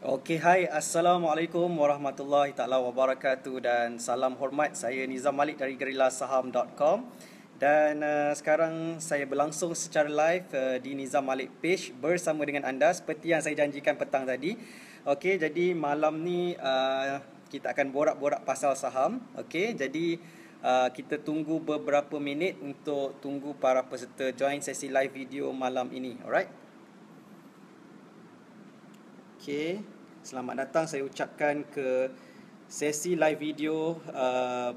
Okey, hai. Assalamualaikum warahmatullahi taala wabarakatuh dan salam hormat. Saya Nizam Malik dari GerillaSaham.com dan sekarang saya berlangsung secara live di Nizam Malik Page bersama dengan anda seperti yang saya janjikan petang tadi. Okey, jadi malam ni kita akan borak-borak pasal saham. Okey, jadi kita tunggu beberapa minit untuk tunggu para peserta join sesi live video malam ini. Alright. Okey, selamat datang saya ucapkan ke sesi live video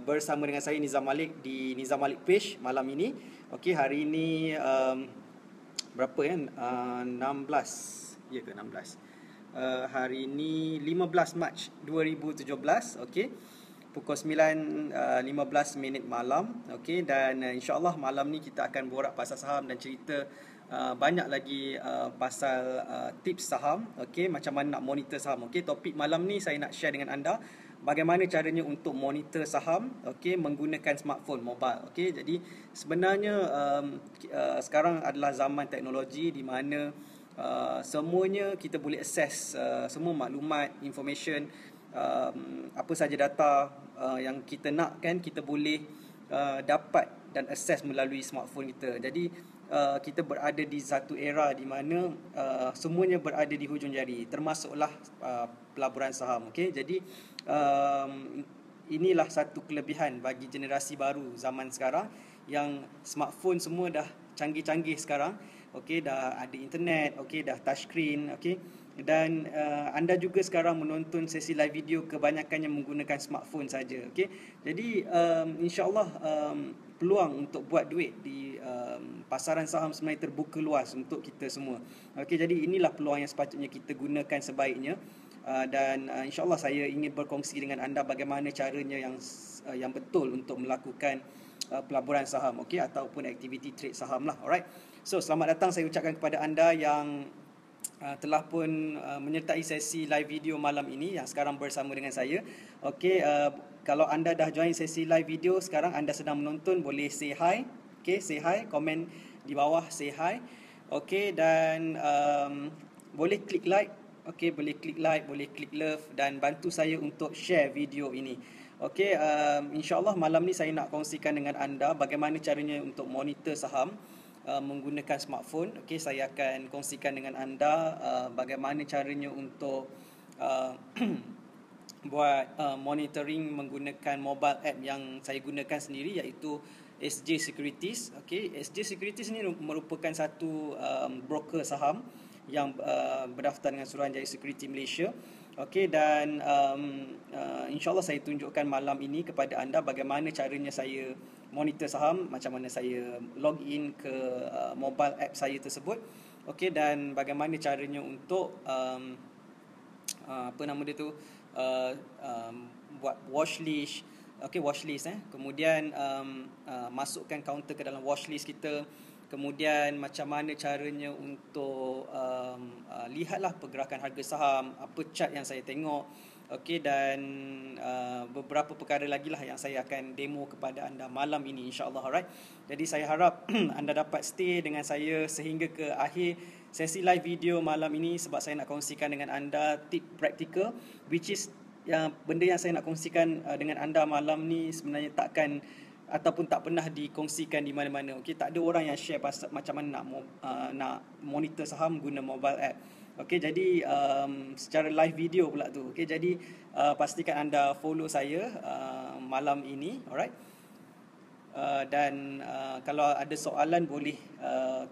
bersama dengan saya Nizam Malik di Nizam Malik Page malam ini. Okey, hari ini berapa ya? 16. Ya ke 16? Hari ini 15 Mac 2017. Okey. Pukul 9.15 minit malam. Okey, dan insya-Allah malam ni kita akan borak pasal saham dan cerita banyak lagi pasal tips saham. Okey, macam mana nak monitor saham. Okey, topik malam ni saya nak share dengan anda bagaimana caranya untuk monitor saham, okey, menggunakan smartphone mobile. Okey, jadi sebenarnya sekarang adalah zaman teknologi di mana semuanya kita boleh access semua maklumat, information, apa saja data yang kita nak, kan, kita boleh dapat dan access melalui smartphone kita. Jadi kita berada di satu era di mana semuanya berada di hujung jari, termasuklah pelaburan saham. Okey, jadi inilah satu kelebihan bagi generasi baru zaman sekarang yang smartphone semua dah canggih-canggih sekarang. Okey, dah ada internet, okey, dah touchscreen, okey. Dan anda juga sekarang menonton sesi live video kebanyakannya menggunakan smartphone saja. Okey, jadi insya-Allah peluang untuk buat duit di pasaran saham sebenarnya terbuka luas untuk kita semua. Okey, jadi inilah peluang yang sepatutnya kita gunakan sebaiknya. Dan insya-Allah saya ingin berkongsi dengan anda bagaimana caranya yang betul untuk melakukan pelaburan saham, okey, ataupun aktiviti trade saham lah. Alright. So, selamat datang saya ucapkan kepada anda yang telah pun menyertai sesi live video malam ini yang sekarang bersama dengan saya. Okey, kalau anda dah join sesi live video sekarang, anda sedang menonton, boleh say hi. Okey, say hi, komen di bawah say hi. Okey, dan boleh klik like. Okey, boleh klik like, boleh klik love dan bantu saya untuk share video ini. Okey, insya-Allah malam ni saya nak kongsikan dengan anda bagaimana caranya untuk monitor saham menggunakan smartphone. Okey, saya akan kongsikan dengan anda bagaimana caranya untuk buat monitoring menggunakan mobile app yang saya gunakan sendiri, iaitu SJ Securities. Okey, SJ Securities ni merupakan satu broker saham yang berdaftar dengan Suruhanjaya Security Malaysia. Okey, dan insya-Allah saya tunjukkan malam ini kepada anda bagaimana caranya saya monitor saham, macam mana saya log in ke mobile app saya tersebut. Okey, dan bagaimana caranya untuk apa nama dia tu, buat watchlist. Okey, watchlist kemudian masukkan counter ke dalam watchlist kita. Kemudian macam mana caranya untuk lihatlah pergerakan harga saham, apa chart yang saya tengok. Okey, dan beberapa perkara lagi lah yang saya akan demo kepada anda malam ini, insya-Allah. Alright. Jadi saya harap anda dapat stay dengan saya sehingga ke akhir sesi live video malam ini, sebab saya nak kongsikan dengan anda tip praktikal, which is benda yang saya nak kongsikan dengan anda malam ni sebenarnya takkan ataupun tak pernah dikongsikan di mana-mana. Okey, tak ada orang yang share pasal macam mana nak monitor saham guna mobile app. Okey, jadi secara live video pula tu. Okey, jadi pastikan anda follow saya malam ini. Alright. Dan kalau ada soalan boleh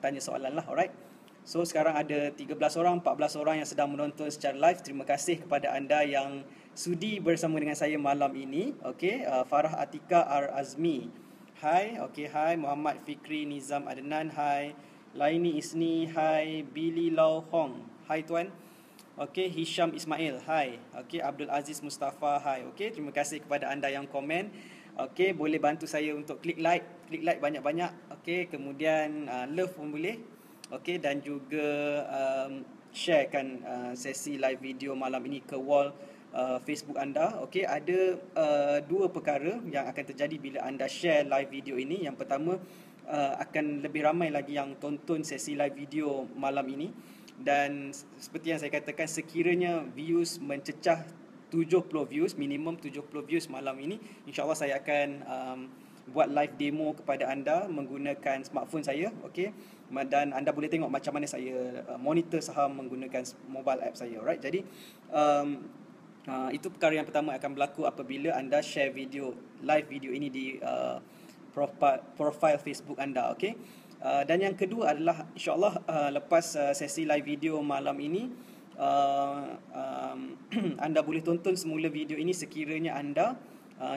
tanya soalan lah. Alright. So sekarang ada 13 orang, 14 orang yang sedang menonton secara live. Terima kasih kepada anda yang sudi bersama dengan saya malam ini. Okey, Farah Atika R Azmi. Hai. Okey, hai. Muhammad Fikri Nizam Adnan. Hai. Laini Isni. Hai. Billy Lau Hong. Hai tuan. Okey, Hisham Ismail. Hai. Okey, Abdul Aziz Mustafa. Hai. Okey, terima kasih kepada anda yang komen. Okey, boleh bantu saya untuk klik like banyak-banyak. Okey, kemudian love pun boleh. Okey, dan juga sharekan sesi live video malam ini ke wall Facebook anda. Okey, ada dua perkara yang akan terjadi bila anda share live video ini. Yang pertama, akan lebih ramai lagi yang tonton sesi live video malam ini. dan seperti yang saya katakan, sekiranya views mencecah 70 views, minimum 70 views malam ini, insyaAllah saya akan buat live demo kepada anda menggunakan smartphone saya, okey, dan anda boleh tengok macam mana saya monitor saham menggunakan mobile app saya. Alright, jadi itu perkara yang pertama akan berlaku apabila anda share live video ini di profile Facebook anda, okey. Dan yang kedua adalah insyaAllah lepas sesi live video malam ini, anda boleh tonton semula video ini sekiranya anda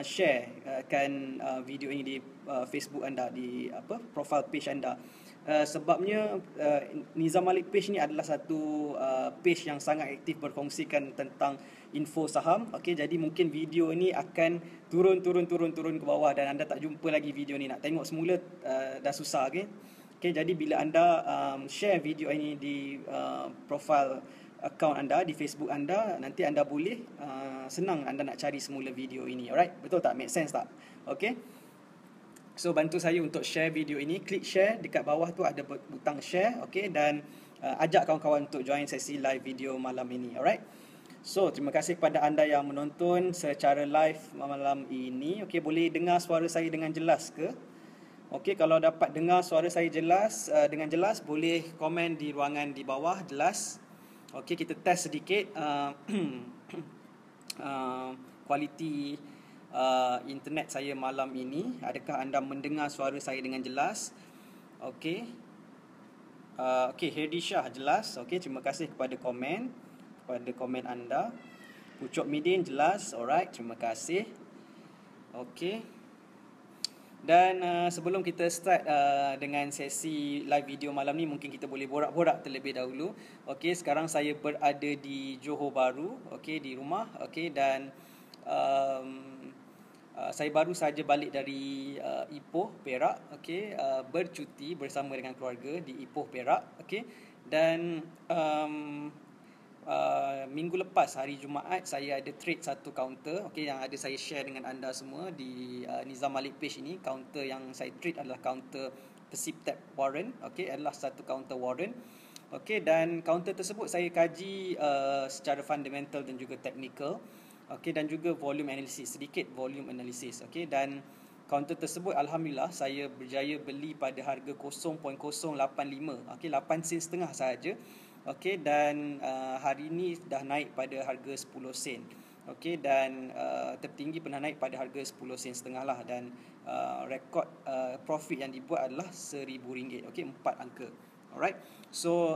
sharekan video ini di Facebook anda, di profile page anda. Sebabnya Nizam Malik page ni adalah satu page yang sangat aktif berkongsikan tentang info saham. Okey, jadi mungkin video ni akan turun ke bawah dan anda tak jumpa lagi video ni. Nak tengok semula dah susah. Okey, jadi bila anda share video ini di profile account anda di Facebook anda, nanti anda boleh senang anda nak cari semula video ini. Alright, betul tak? Make sense tak? Okey. So bantu saya untuk share video ini, klik share dekat bawah tu ada butang share, okey, dan ajak kawan-kawan untuk join sesi live video malam ini. Alright. So terima kasih kepada anda yang menonton secara live malam ini. Okey, boleh dengar suara saya dengan jelas ke? Okey, kalau dapat dengar suara saya jelas dengan jelas, boleh komen di ruangan di bawah jelas. Okey, kita test sedikit kualiti internet saya malam ini. Adakah anda mendengar suara saya dengan jelas? Okey. Okey, Herdi Shah jelas. Okey, terima kasih kepada komen anda. Pucuk Midin jelas. Alright, terima kasih. Okey. Dan sebelum kita start dengan sesi live video malam ni, mungkin kita boleh borak-borak terlebih dahulu. Okey, sekarang saya berada di Johor Bahru, okey, di rumah, okey, dan saya baru saja balik dari Ipoh, Perak, okey, bercuti bersama dengan keluarga di Ipoh, Perak, okey. Dan minggu lepas hari Jumaat saya ada trade satu counter, okey, yang ada saya share dengan anda semua di Nizam Malik page ini. Counter yang saya trade adalah counter Persib Tap Warren, okey, adalah satu counter Warren. Okey, dan counter tersebut saya kaji secara fundamental dan juga technical. Okey, dan juga volume analysis, sedikit volume analysis, okey. Dan counter tersebut alhamdulillah saya berjaya beli pada harga 0.085, okey, 8 sen setengah sahaja. Okey, dan hari ini dah naik pada harga 10 sen. Okey, dan tertinggi pernah naik pada harga 10 sen setengah lah, dan rekod profit yang dibuat adalah RM1,000. Okey, 4 angka. Alright. So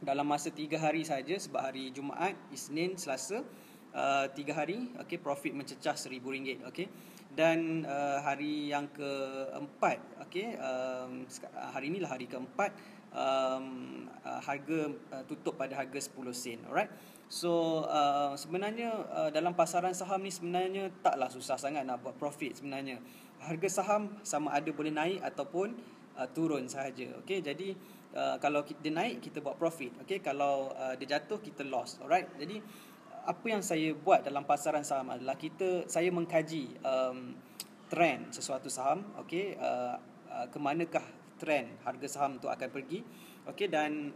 dalam masa 3 hari saja, sebab hari Jumaat, Isnin, Selasa, 3 hari, okey, profit mencecah RM1,000. Okey. Dan hari yang keempat, okey, hari inilah hari keempat, harga tutup pada harga 10 sen. Alright. So sebenarnya dalam pasaran saham ni sebenarnya taklah susah sangat nak buat profit sebenarnya. Harga saham sama ada boleh naik ataupun turun sahaja. Okey, jadi kalau dia naik kita buat profit. Okey, kalau dia jatuh kita loss. Alright. Jadi apa yang saya buat dalam pasaran saham adalah saya mengkaji trend sesuatu saham, okey, ke manakah trend harga saham tu akan pergi. Okey, dan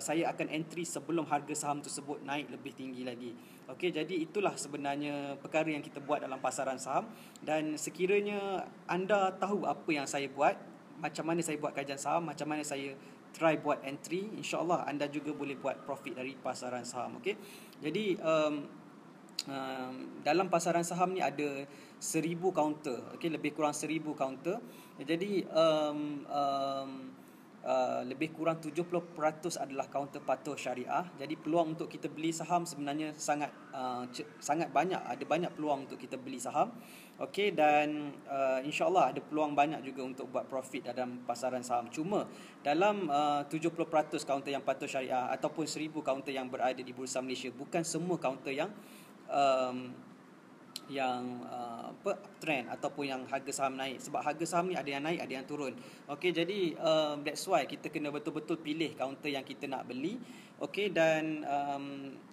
saya akan entry sebelum harga saham tersebut naik lebih tinggi lagi. Okey, jadi itulah sebenarnya perkara yang kita buat dalam pasaran saham. Dan sekiranya anda tahu apa yang saya buat, macam mana saya buat kajian saham, macam mana saya try buat entry, insya-Allah anda juga boleh buat profit dari pasaran saham. Okey. Jadi dalam pasaran saham ni ada 1000 counter, okey, lebih kurang 1000 counter. Jadi lebih kurang 70% adalah kaunter patuh syariah. Jadi peluang untuk kita beli saham sebenarnya sangat banyak. Ada banyak peluang untuk kita beli saham. Okey, dan insya-Allah ada peluang banyak juga untuk buat profit dalam pasaran saham. Cuma dalam 70% kaunter yang patuh syariah ataupun 1000 kaunter yang berada di Bursa Malaysia, bukan semua kaunter yang trend ataupun yang harga saham naik. Sebab harga saham ni ada yang naik, ada yang turun. Okey, jadi that's why kita kena betul-betul pilih kaunter yang kita nak beli. Okey, dan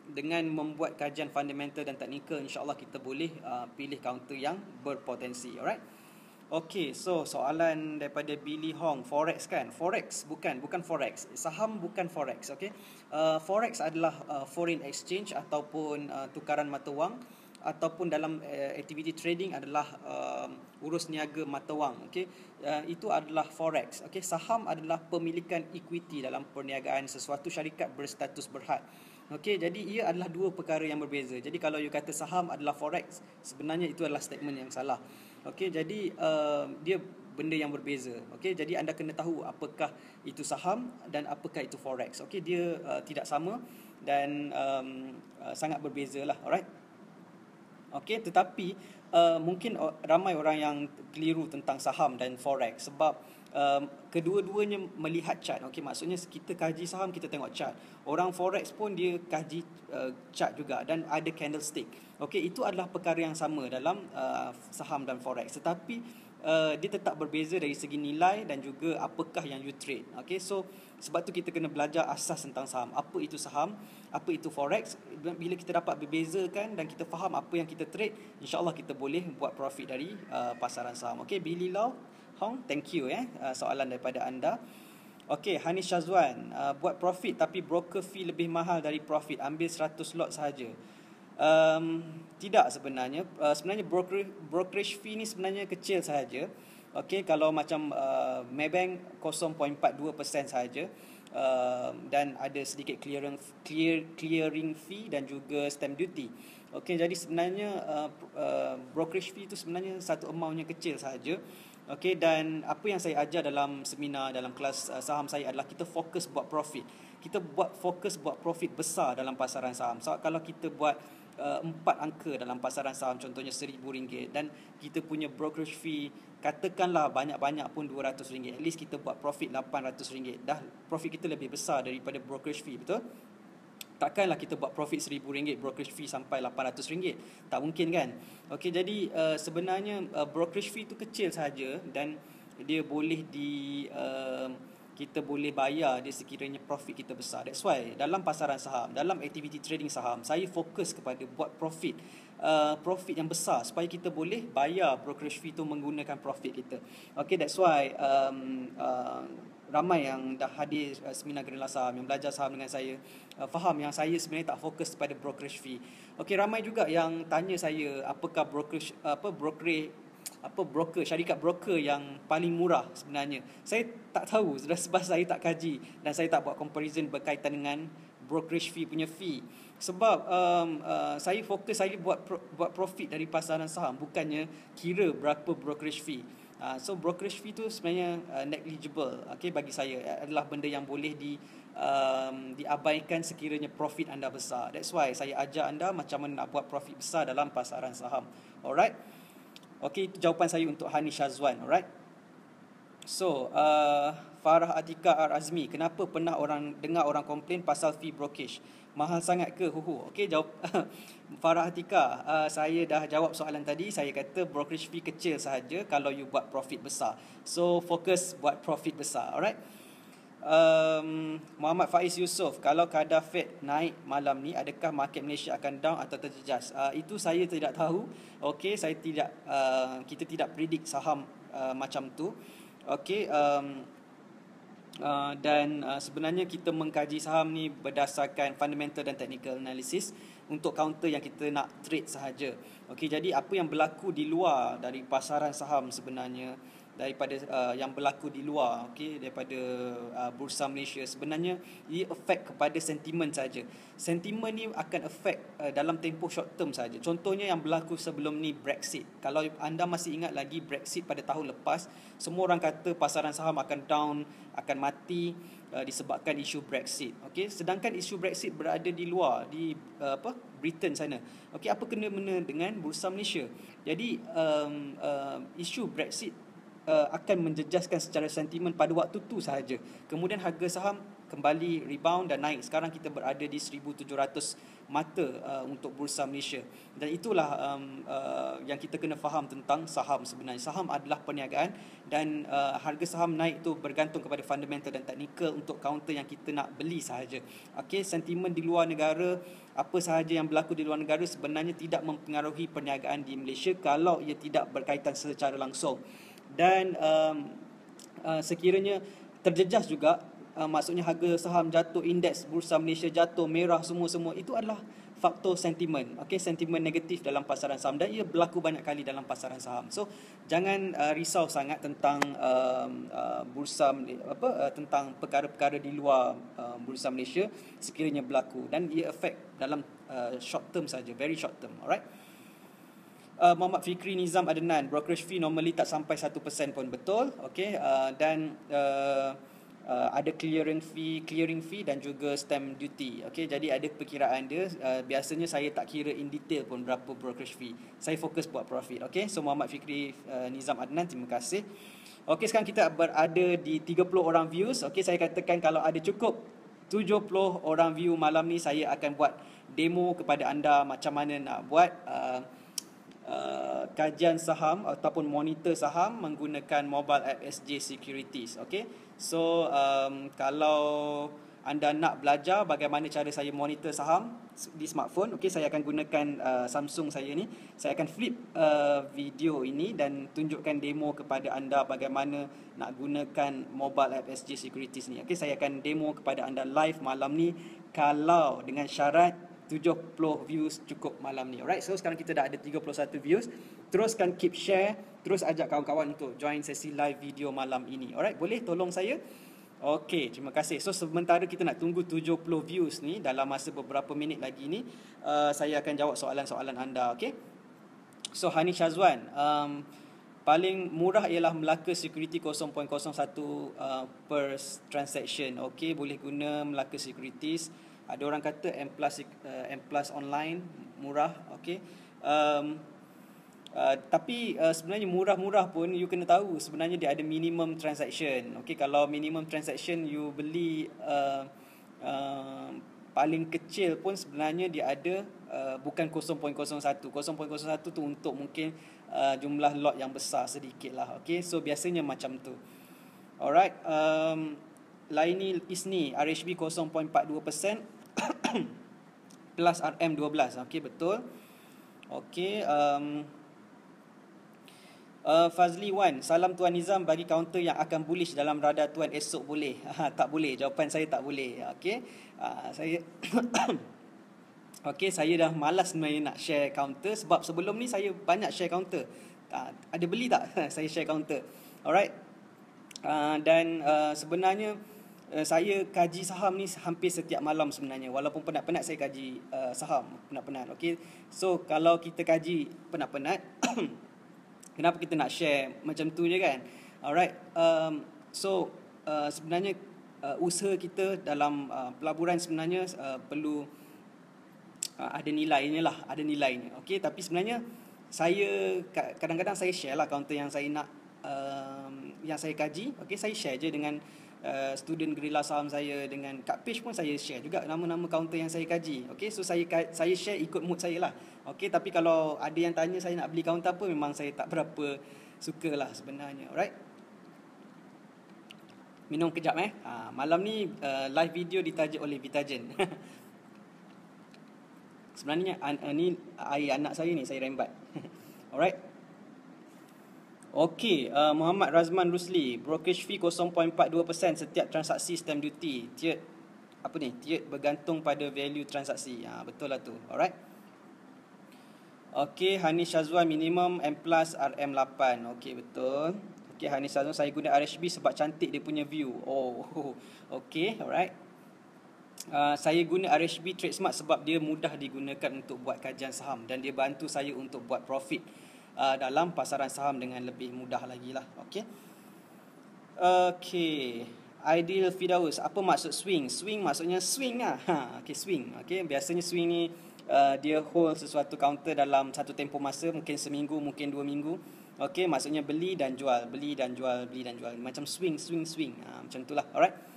dengan membuat kajian fundamental dan teknikal, insya-Allah kita boleh pilih kaunter yang berpotensi. Alright. Okey, so soalan daripada Billy Hong, forex kan? Forex bukan forex. Saham bukan forex, okey. Forex adalah foreign exchange ataupun tukaran mata wang, ataupun dalam aktiviti trading adalah urus niaga mata wang, okey. Itu adalah forex. Okey, saham adalah pemilikan equity dalam perniagaan sesuatu syarikat berstatus berhad. Okey, jadi ia adalah dua perkara yang berbeza. Jadi kalau you kata saham adalah forex, sebenarnya itu adalah statement yang salah. Okey, jadi dia benda yang berbeza. Okey, jadi anda kena tahu apakah itu saham dan apakah itu forex. Okey, dia tidak sama dan sangat berbeza lah. Alright. Okey, tetapi mungkin ramai orang yang keliru tentang saham dan forex sebab kedua-duanya melihat chart. Okey, maksudnya kita kaji saham, kita tengok chart. Orang forex pun dia kaji chart juga dan ada candlestick. Okey, itu adalah perkara yang sama dalam saham dan forex, tetapi dia tetap berbeza dari segi nilai dan juga apakah yang you trade. Okey, so sebab tu kita kena belajar asas tentang saham. Apa itu saham, apa itu forex. Bila kita dapat berbezakan dan kita faham apa yang kita trade, insya-Allah kita boleh buat profit dari pasaran saham. Okey, Billy Lau Hong, thank you soalan daripada anda. Okey, Hanis Syazwan, buat profit tapi broker fee lebih mahal dari profit, ambil 100 lot sahaja. Tidak sebenarnya. Sebenarnya brokerage fee ni sebenarnya kecil sahaja. Okey, kalau macam Maybank 0.42% sahaja. Dan ada sedikit clearing fee dan juga stamp duty. Okey, jadi sebenarnya brokerage fee itu sebenarnya satu amount yang kecil sahaja. Okey, dan apa yang saya ajar dalam seminar, dalam kelas saham saya adalah kita fokus buat profit. Kita fokus buat profit besar dalam pasaran saham. So, kalau kita buat 4 angka dalam pasaran saham, contohnya RM1,000, dan kita punya brokerage fee katakanlah banyak-banyak pun RM200, at least kita buat profit RM800. Dah profit kita lebih besar daripada brokerage fee, betul? Takkanlah kita buat profit RM1,000, brokerage fee sampai RM800. Tak mungkin kan? Okey, jadi sebenarnya brokerage fee tu kecil saja dan dia boleh kita boleh bayar dia sekiranya profit kita besar. That's why dalam pasaran saham, dalam aktiviti trading saham, saya fokus kepada buat profit yang besar supaya kita boleh bayar brokerage fee tu menggunakan profit kita. Okay, that's why ramai yang dah hadir seminar Gerila Saham, yang belajar saham dengan saya, faham yang saya sebenarnya tak fokus pada brokerage fee. Okey, ramai juga yang tanya saya apakah syarikat broker yang paling murah sebenarnya. Saya tak tahu sebab saya tak kaji dan saya tak buat comparison berkaitan dengan brokerage fee punya fee. Sebab saya fokus saya buat profit dari pasaran saham, bukannya kira berapa brokerage fee. So brokerage fee tu sebenarnya negligible, okay, bagi saya adalah benda yang boleh diabaikan sekiranya profit anda besar. That's why saya ajar anda macam mana nak buat profit besar dalam pasaran saham. Alright. Okay, itu jawapan saya untuk Hani Syazwan. Alright. So Farah Atika Azmi, kenapa pernah dengar orang komplain pasal fee brokerage? Mahal sangat ke? Okey, jawab Farah Atika, saya dah jawab soalan tadi. Saya kata brokerage fee kecil sahaja kalau you buat profit besar. So fokus buat profit besar. Alright. Muhammad Faiz Yusof, kalau kadar Fed naik malam ni, adakah market Malaysia akan down atau terjejas? Itu saya tidak tahu. Okey, kita tidak predict saham macam tu. Okey, dan sebenarnya kita mengkaji saham ni berdasarkan fundamental dan technical analysis untuk counter yang kita nak trade sahaja. Okey, jadi apa yang berlaku di luar dari pasaran saham sebenarnya, daripada yang berlaku di luar, okey, daripada Bursa Malaysia, sebenarnya ia affect kepada sentimen saja. Sentimen ni akan affect dalam tempoh short term saja. Contohnya yang berlaku sebelum ni Brexit. Kalau anda masih ingat lagi Brexit pada tahun lepas, semua orang kata pasaran saham akan down, akan mati disebabkan isu Brexit. Okey, sedangkan isu Brexit berada di luar, di Britain sana. Okey, apa kena-mena dengan Bursa Malaysia? Jadi isu Brexit akan menjejaskan secara sentimen pada waktu tu sahaja. Kemudian harga saham kembali rebound dan naik. Sekarang kita berada di 1,700 mata untuk Bursa Malaysia. Dan itulah yang kita kena faham tentang saham sebenarnya. Saham adalah perniagaan dan harga saham naik tu bergantung kepada fundamental dan teknikal untuk counter yang kita nak beli sahaja. Okey, sentimen di luar negara, apa sahaja yang berlaku di luar negara sebenarnya tidak mempengaruhi perniagaan di Malaysia kalau ia tidak berkaitan secara langsung Dan sekiranya terjejas juga, maksudnya harga saham jatuh, indeks Bursa Malaysia jatuh, merah semua-semua, itu adalah faktor sentimen, sentimen negatif dalam pasaran saham, dan ia berlaku banyak kali dalam pasaran saham. So jangan risau sangat tentang bursa tentang perkara-perkara di luar Bursa Malaysia sekiranya berlaku, dan ia affect dalam short term saja, very short term. Alright. Muhammad Fikri Nizam Adnan, brokerage fee normally tak sampai 1% pun, betul. Dan ada clearing fee dan juga stamp duty. Jadi ada perkiraan dia. Biasanya saya tak kira in detail pun berapa brokerage fee. Saya fokus buat profit. So Muhammad Fikri Nizam Adnan, terima kasih. Sekarang kita berada di 30 orang views. Saya katakan kalau ada cukup 70 orang view malam ni, saya akan buat demo kepada anda macam mana nak buat kajian saham ataupun monitor saham menggunakan mobile app SJ Securities. So kalau anda nak belajar bagaimana cara saya monitor saham di smartphone, saya akan gunakan Samsung saya ni. Saya akan flip video ini dan tunjukkan demo kepada anda bagaimana nak gunakan mobile app SJ Securities ni. Saya akan demo kepada anda live malam ni, kalau dengan syarat 70 views cukup malam ni. Alright, so sekarang kita dah ada 31 views. Teruskan keep share, terus ajak kawan-kawan untuk join sesi live video malam ini. Alright, boleh tolong saya? Terima kasih. So sementara kita nak tunggu 70 views ni, dalam masa beberapa minit lagi ni, saya akan jawab soalan-soalan anda. So Hani Syazwan, paling murah ialah Melaka Security 0.01 per transaction. Boleh guna Melaka Securities. Ada orang kata M Plus online murah. Tapi sebenarnya murah-murah pun you kena tahu sebenarnya dia ada minimum transaction. Kalau minimum transaction you beli paling kecil pun sebenarnya dia ada bukan 0.01. 0.01 tu untuk mungkin jumlah lot yang besar sedikit lah. So biasanya macam tu. Alright. Laini Isni, RHB 0.42% plus RM 12. Betul. Fazli Wan, salam Tuan Nizam, bagi counter yang akan bullish dalam radar Tuan esok boleh? Tak boleh, jawapan saya tak boleh. Saya saya dah malas sebenarnya nak share counter, sebab sebelum ni saya banyak share counter. Ada beli tak? Saya share counter. Alright. Dan sebenarnya saya kaji saham ni hampir setiap malam sebenarnya. Walaupun penat-penat saya kaji saham, penat-penat. So kalau kita kaji penat-penat, kenapa kita nak share macam tu je kan? Alright. So sebenarnya usaha kita dalam pelaburan sebenarnya perlu ada nilainya lah, ada nilainya. Tapi sebenarnya saya kadang-kadang saya share lah counter yang saya nak, yang saya kaji. Saya share je dengan student gerila saham saya, dengan kat page pun saya share juga nama-nama counter yang saya kaji. So saya share ikut mood saya lah. Tapi kalau ada yang tanya saya nak beli counter apa, memang saya tak berapa suka lah sebenarnya. Alright. Minum kejap malam ni live video ditaja oleh Vitagen. Sebenarnya ni air anak saya ni, saya rembat. Alright. Muhammad Razman Rusli, brokerage fee 0.42% setiap transaksi stamp duty. Tiered bergantung pada value transaksi. Betul lah tu. Alright. Hani Syazwan, minimum M plus RM8. Betul. Hani Syazwan, saya guna RHB sebab cantik dia punya view. Alright. Saya guna RHB Trade Smart sebab dia mudah digunakan untuk buat kajian saham, dan dia bantu saya untuk buat profit dalam pasaran saham dengan lebih mudah lagi lah. Ideal Firdaus, apa maksud swing? Swing maksudnya swing lah. Swing. Biasanya swing ni dia hold sesuatu counter dalam satu tempoh masa, mungkin seminggu, mungkin 2 minggu. Maksudnya beli dan jual, beli dan jual, beli dan jual. Macam swing. Macam itulah. Alright.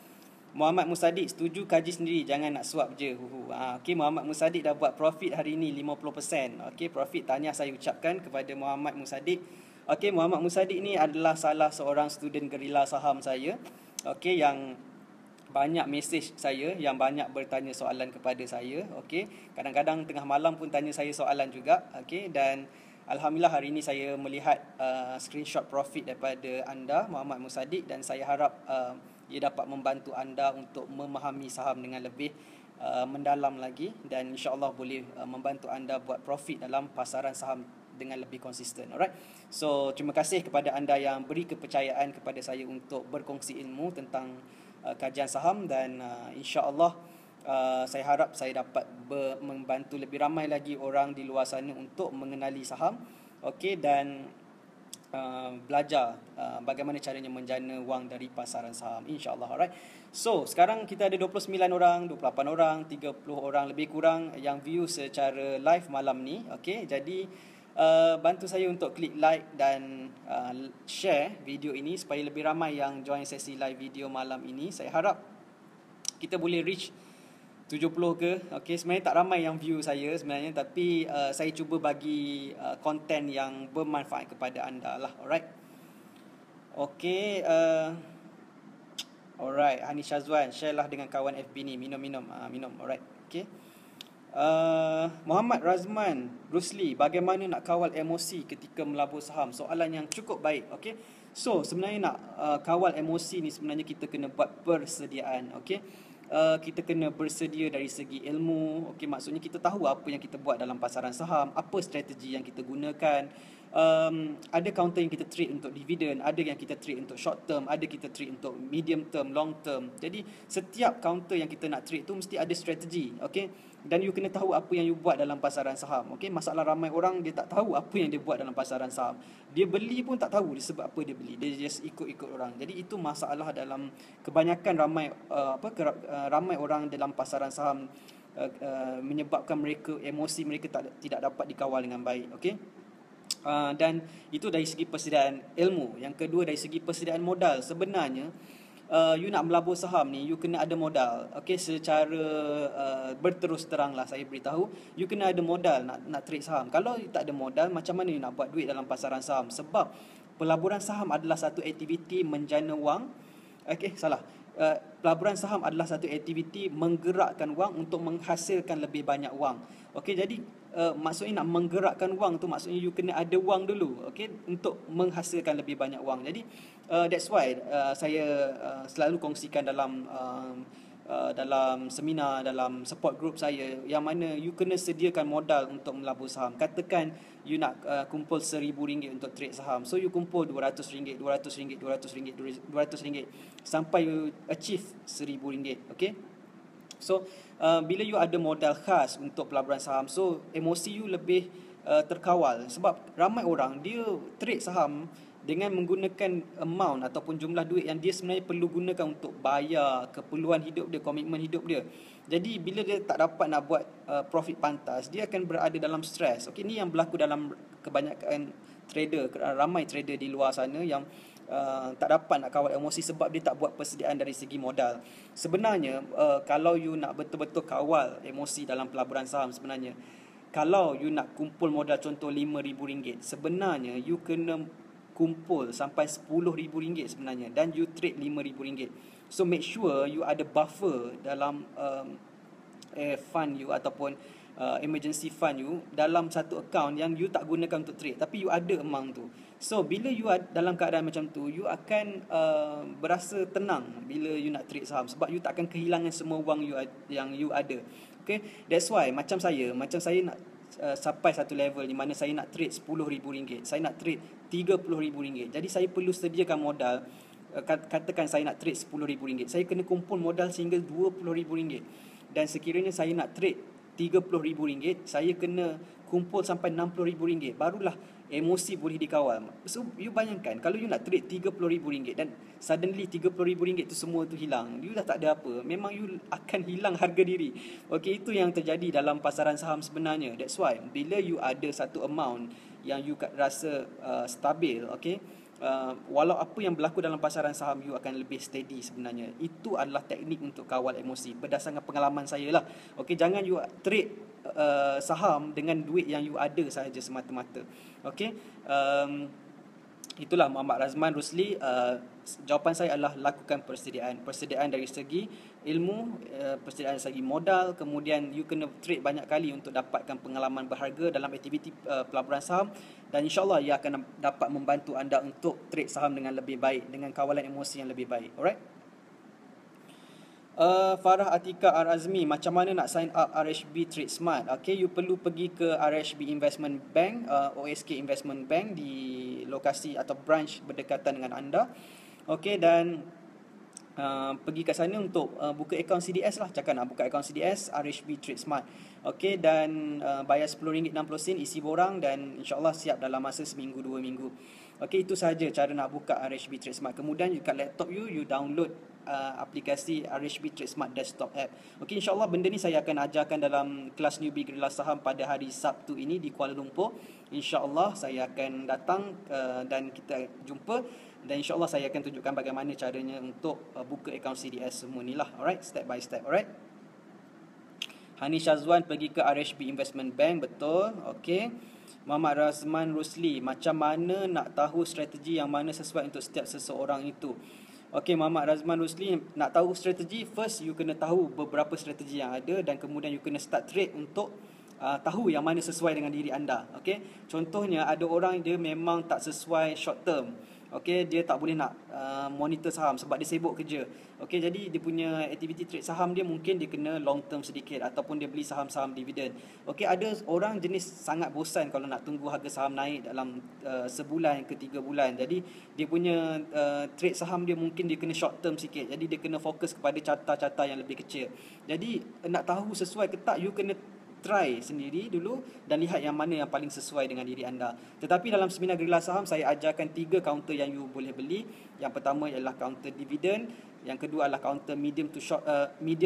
Muhammad Musaddiq, setuju kaji sendiri, jangan nak swap je. Muhammad Musaddiq dah buat profit hari ni 50%. Profit tahniah saya ucapkan kepada Muhammad Musaddiq. Muhammad Musaddiq ni adalah salah seorang student gerila saham saya. Yang banyak mesej saya, yang banyak bertanya soalan kepada saya. Kadang-kadang tengah malam pun tanya saya soalan juga. Dan Alhamdulillah hari ini saya melihat screenshot profit daripada anda Muhammad Musaddiq, dan saya harap ia dapat membantu anda untuk memahami saham dengan lebih mendalam lagi, dan insya-Allah boleh membantu anda buat profit dalam pasaran saham dengan lebih konsisten. Alright. So terima kasih kepada anda yang beri kepercayaan kepada saya untuk berkongsi ilmu tentang kajian saham, dan insya-Allah saya harap saya dapat membantu lebih ramai lagi orang di luar sana untuk mengenali saham, okey, dan belajar bagaimana caranya menjana wang dari pasaran saham, insya-Allah. Alright. So sekarang kita ada 29 orang, 28 orang, 30 orang lebih kurang yang view secara live malam ni. Okey, jadi bantu saya untuk klik like dan share video ini supaya lebih ramai yang join sesi live video malam ini. Saya harap kita boleh reach 70 ke. Okey, sebenarnya tak ramai yang view saya sebenarnya, tapi saya cuba bagi konten yang bermanfaat kepada anda lah. Alright. Okey, alright, Hani Syazwan, share lah dengan kawan FB ni, minum. Alright. Okey. Muhammad Razman Rusli, bagaimana nak kawal emosi ketika melabur saham? Soalan yang cukup baik. Okey. So sebenarnya nak kawal emosi ni sebenarnya kita kena buat persediaan. Okey. Kita kena bersedia dari segi ilmu. Okey, maksudnya kita tahu apa yang kita buat dalam pasaran saham, apa strategi yang kita gunakan. Ada counter yang kita trade untuk dividen, ada yang kita trade untuk short term, ada kita trade untuk medium term, long term. Jadi setiap counter yang kita nak trade tu mesti ada strategi. Okey, dan you kena tahu apa yang you buat dalam pasaran saham. Okey, masalah ramai orang dia tak tahu apa yang dia buat dalam pasaran saham. Dia beli pun tak tahu dia sebab apa dia beli. Dia just ikut-ikut orang. Jadi itu masalah dalam kebanyakan ramai orang dalam pasaran saham, menyebabkan mereka emosi mereka tidak dapat dikawal dengan baik. Okey. Dan itu dari segi persediaan ilmu. Yang kedua dari segi persediaan modal. Sebenarnya you nak melabur saham ni, you kena ada modal. Okey, secara berterus terang lah saya beritahu, you kena ada modal nak trade saham. Kalau you tak ada modal, macam mana you nak buat duit dalam pasaran saham? Sebab pelaburan saham adalah satu aktiviti menjana wang. Okey, salah. Pelaburan saham adalah satu aktiviti menggerakkan wang untuk menghasilkan lebih banyak wang. Okey, jadi maksudnya nak menggerakkan wang tu maksudnya you kena ada wang dulu, okey, untuk menghasilkan lebih banyak wang. Jadi that's why saya selalu kongsikan dalam seminar, dalam support group saya, yang mana you kena sediakan modal untuk melabur saham. Katakan you nak kumpul RM1,000 untuk trade saham. So you kumpul RM200, RM200 sampai you achieve RM1,000. Okay. So bila you ada modal khas untuk pelaburan saham, so emosi you lebih terkawal. Sebab ramai orang dia trade saham dengan menggunakan amount ataupun jumlah duit yang dia sebenarnya perlu gunakan untuk bayar keperluan hidup dia, komitmen hidup dia. Jadi bila dia tak dapat nak buat profit pantas, dia akan berada dalam stres. Okey, ni yang berlaku dalam kebanyakan trader, ramai trader di luar sana yang tak dapat nak kawal emosi sebab dia tak buat persediaan dari segi modal. Sebenarnya kalau you nak betul-betul kawal emosi dalam pelaburan saham, sebenarnya kalau you nak kumpul modal contoh RM5,000, sebenarnya you kena kumpul sampai RM10,000 sebenarnya, dan you trade RM5,000. So make sure you ada buffer dalam fund you ataupun emergency fund you dalam satu account yang you tak gunakan untuk trade, tapi you ada amount tu. So bila you dalam keadaan macam tu, you akan berasa tenang bila you nak trade saham, sebab you tak akan kehilangan semua wang yang you ada. Okay, that's why macam saya nak sampai satu level di mana saya nak trade RM10,000, saya nak trade RM30,000. Jadi saya perlu sediakan modal. Katakan saya nak trade RM10,000, saya kena kumpul modal sehingga RM20,000. Dan sekiranya saya nak trade RM30,000, saya kena kumpul sampai RM60,000. Barulah emosi boleh dikawal. So you bayangkan kalau you nak trade RM30,000 dan suddenly RM30,000 tu semua tu hilang, you dah tak ada apa, memang you akan hilang harga diri. Okey, itu yang terjadi dalam pasaran saham sebenarnya. That's why bila you ada satu amount yang you rasa stabil, okey, walau apa yang berlaku dalam pasaran saham, you akan lebih steady sebenarnya. Itu adalah teknik untuk kawal emosi berdasarkan pengalaman saya lah. Okey, jangan you trade saham dengan duit yang you ada sahaja semata-mata. Okey, itulah Muhammad Razman Rusli. Jawapan saya adalah lakukan persediaan dari segi ilmu, persediaan segi modal, kemudian you kena trade banyak kali untuk dapatkan pengalaman berharga dalam aktiviti pelaburan saham, dan insyaAllah ia akan dapat membantu anda untuk trade saham dengan lebih baik, dengan kawalan emosi yang lebih baik. Alright. Farah Atika Ar-Azmi, macam mana nak sign up RHB Trade Smart? Okay, you perlu pergi ke RHB Investment Bank, OSK Investment Bank di lokasi atau branch berdekatan dengan anda. Okay, dan pergi ke sana untuk buka akaun CDS lah. Cakap nak buka akaun CDS RHB Trade Smart. Okey, dan bayar RM10.60 isi borang, dan insyaAllah siap dalam masa seminggu 2 minggu. Okey, itu sahaja cara nak buka RHB Trade Smart. Kemudian kat laptop you download aplikasi RHB Trade Smart Desktop App. Okey, insyaAllah benda ni saya akan ajarkan dalam kelas newbie Guerrilla Saham pada hari Sabtu ini di Kuala Lumpur. InsyaAllah saya akan datang dan kita jumpa. Dan insyaAllah saya akan tunjukkan bagaimana caranya untuk buka akaun CDS semua ni lah. Alright, step by step. Alright. Hani Syazwan pergi ke RHB Investment Bank. Betul. Okay. Muhammad Razman Rusli, macam mana nak tahu strategi yang mana sesuai untuk setiap seseorang itu? Okay, Muhammad Razman Rusli, nak tahu strategi, first you kena tahu beberapa strategi yang ada, dan kemudian you kena start trade untuk tahu yang mana sesuai dengan diri anda. Okay. Contohnya ada orang dia memang tak sesuai short term. Okey, dia tak boleh nak monitor saham sebab dia sibuk kerja. Okey, jadi dia punya aktiviti trade saham dia mungkin dia kena long term sedikit, ataupun dia beli saham-saham dividen. Okey, ada orang jenis sangat bosan kalau nak tunggu harga saham naik dalam sebulan ke 3 bulan. Jadi dia punya trade saham dia mungkin dia kena short term sikit. Jadi dia kena fokus kepada carta-carta yang lebih kecil. Jadi nak tahu sesuai ke tak, you kena try sendiri dulu dan lihat yang mana yang paling sesuai dengan diri anda. Tetapi dalam seminar Guerrilla Saham saya ajarkan 3 kaunter yang you boleh beli. Yang pertama ialah kaunter dividen, yang kedua adalah kaunter medium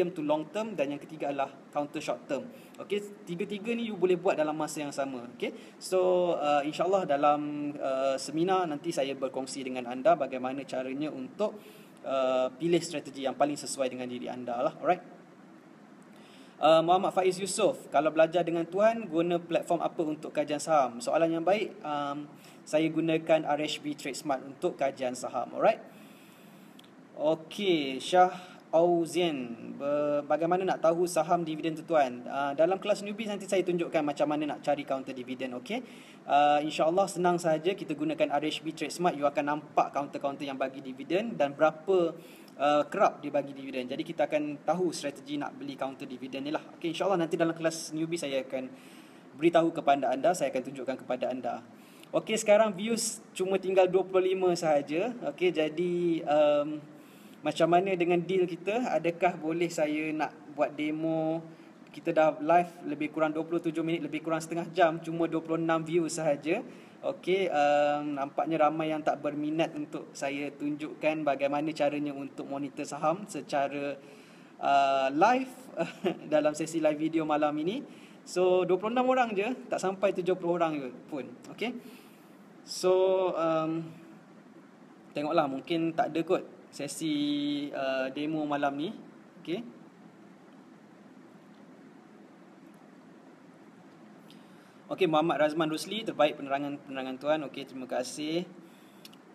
to long term, dan yang ketiga adalah kaunter short term. Okey, 3-3 ni you boleh buat dalam masa yang sama. Okey. So insya-Allah dalam seminar nanti saya berkongsi dengan anda bagaimana caranya untuk pilih strategi yang paling sesuai dengan diri anda lah. Alright. Muhammad Faiz Yusof, kalau belajar dengan Tuhan, guna platform apa untuk kajian saham? Soalan yang baik. Saya gunakan RHB Trade Smart untuk kajian saham. Alright. Okey, Syah Auzian, bagaimana nak tahu saham dividen tuan? Dalam kelas newbie nanti saya tunjukkan macam mana nak cari counter dividen. Okey. InsyaAllah senang sahaja, kita gunakan RHB Trade Smart, you akan nampak counter-counter yang bagi dividen dan berapa kerap dia bagi dividen. Jadi kita akan tahu strategi nak beli counter dividen ni lah. Okay, insyaAllah nanti dalam kelas newbie saya akan beritahu kepada anda, saya akan tunjukkan kepada anda. Okay, sekarang views cuma tinggal 25 sahaja. Okay, jadi macam mana dengan deal kita? Adakah boleh saya nak buat demo? Kita dah live lebih kurang 27 minit, lebih kurang setengah jam, cuma 26 views sahaja. Okey, nampaknya ramai yang tak berminat untuk saya tunjukkan bagaimana caranya untuk monitor saham secara live dalam sesi live video malam ini. So 26 orang je, tak sampai 70 orang pun. Okey. So tengoklah, mungkin tak ada kot sesi demo malam ni. Okey. Okey, Muhammad Razman Rusli, terbaik penerangan tuan. Okey, terima kasih.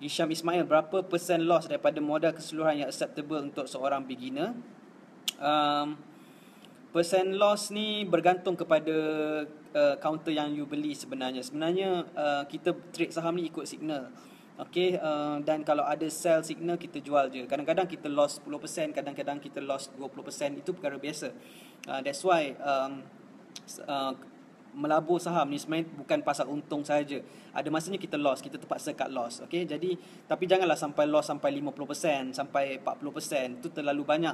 Hisham Ismail, berapa persen loss daripada modal keseluruhan yang acceptable untuk seorang beginner? Persen loss ni bergantung kepada counter yang you beli sebenarnya. Sebenarnya kita trade saham ni ikut signal. Okey, dan kalau ada sell signal kita jual je. Kadang-kadang kita loss 10%, kadang-kadang kita loss 20%, itu perkara biasa. That's why melabur saham ni sebenarnya bukan pasal untung saja. Ada masanya kita loss, kita terpaksa cut loss. Okey, jadi tapi janganlah sampai loss sampai 50%, sampai 40%. Itu terlalu banyak.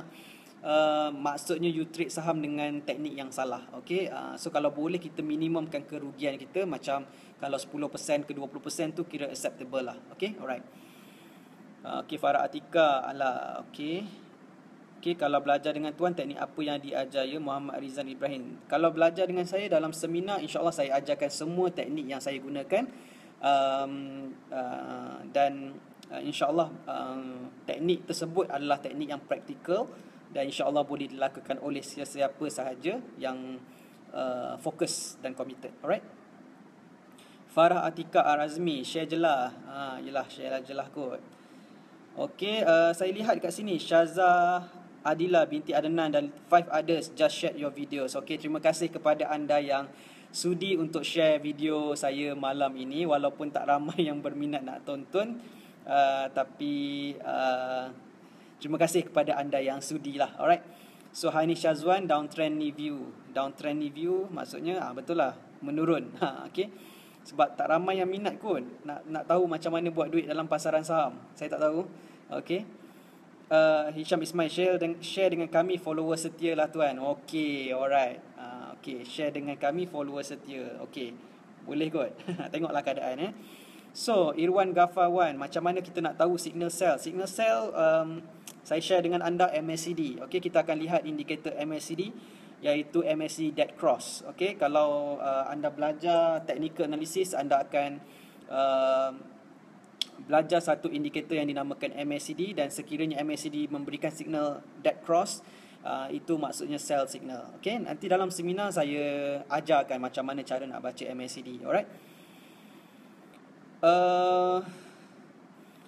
Maksudnya you trade saham dengan teknik yang salah. Okey, so kalau boleh kita minimumkan kerugian kita, macam kalau 10% ke 20% tu kira acceptable lah. Okey, alright. Okey, Farah Atika, ala okey. Okey, kalau belajar dengan tuan, teknik apa yang diajar ya? Muhammad Rizan Ibrahim. Kalau belajar dengan saya dalam seminar, insyaAllah saya ajarkan semua teknik yang saya gunakan. Dan insyaAllah teknik tersebut adalah teknik yang praktikal dan insyaAllah boleh dilakukan oleh sesiapa sahaja yang fokus dan committed. Alright. Farah Atika Ar-Azmi, share je lah. Yelah, share je lah kot. Okey, saya lihat kat sini Syaza Adila binti Adnan dan 5 others just shared your videos. Okay, terima kasih kepada anda yang sudi untuk share video saya malam ini, walaupun tak ramai yang berminat nak tonton, tapi terima kasih kepada anda yang sudi lah. Alright. So Hani Syazwan, downtrend review. Downtrend review maksudnya betul lah, menurun. Okay. Sebab tak ramai yang minat kot nak tahu macam mana buat duit dalam pasaran saham. Saya tak tahu. Okay. Hisham Ismail, share dengan kami followers setia lah tuan. Okay, alright. Okay, share dengan kami followers setia. Okay, boleh kot. Tengoklah keadaan. So, Irwan Ghafarwan, macam mana kita nak tahu signal sell? Signal sell, saya share dengan anda MACD. Okay, kita akan lihat indikator MACD, iaitu MACD dead cross. Okay, kalau anda belajar technical analysis, anda akan belajar satu indikator yang dinamakan MACD, dan sekiranya MACD memberikan signal dead cross, itu maksudnya sell signal. Okay, nanti dalam seminar saya ajarkan macam mana cara nak baca MACD. Alright.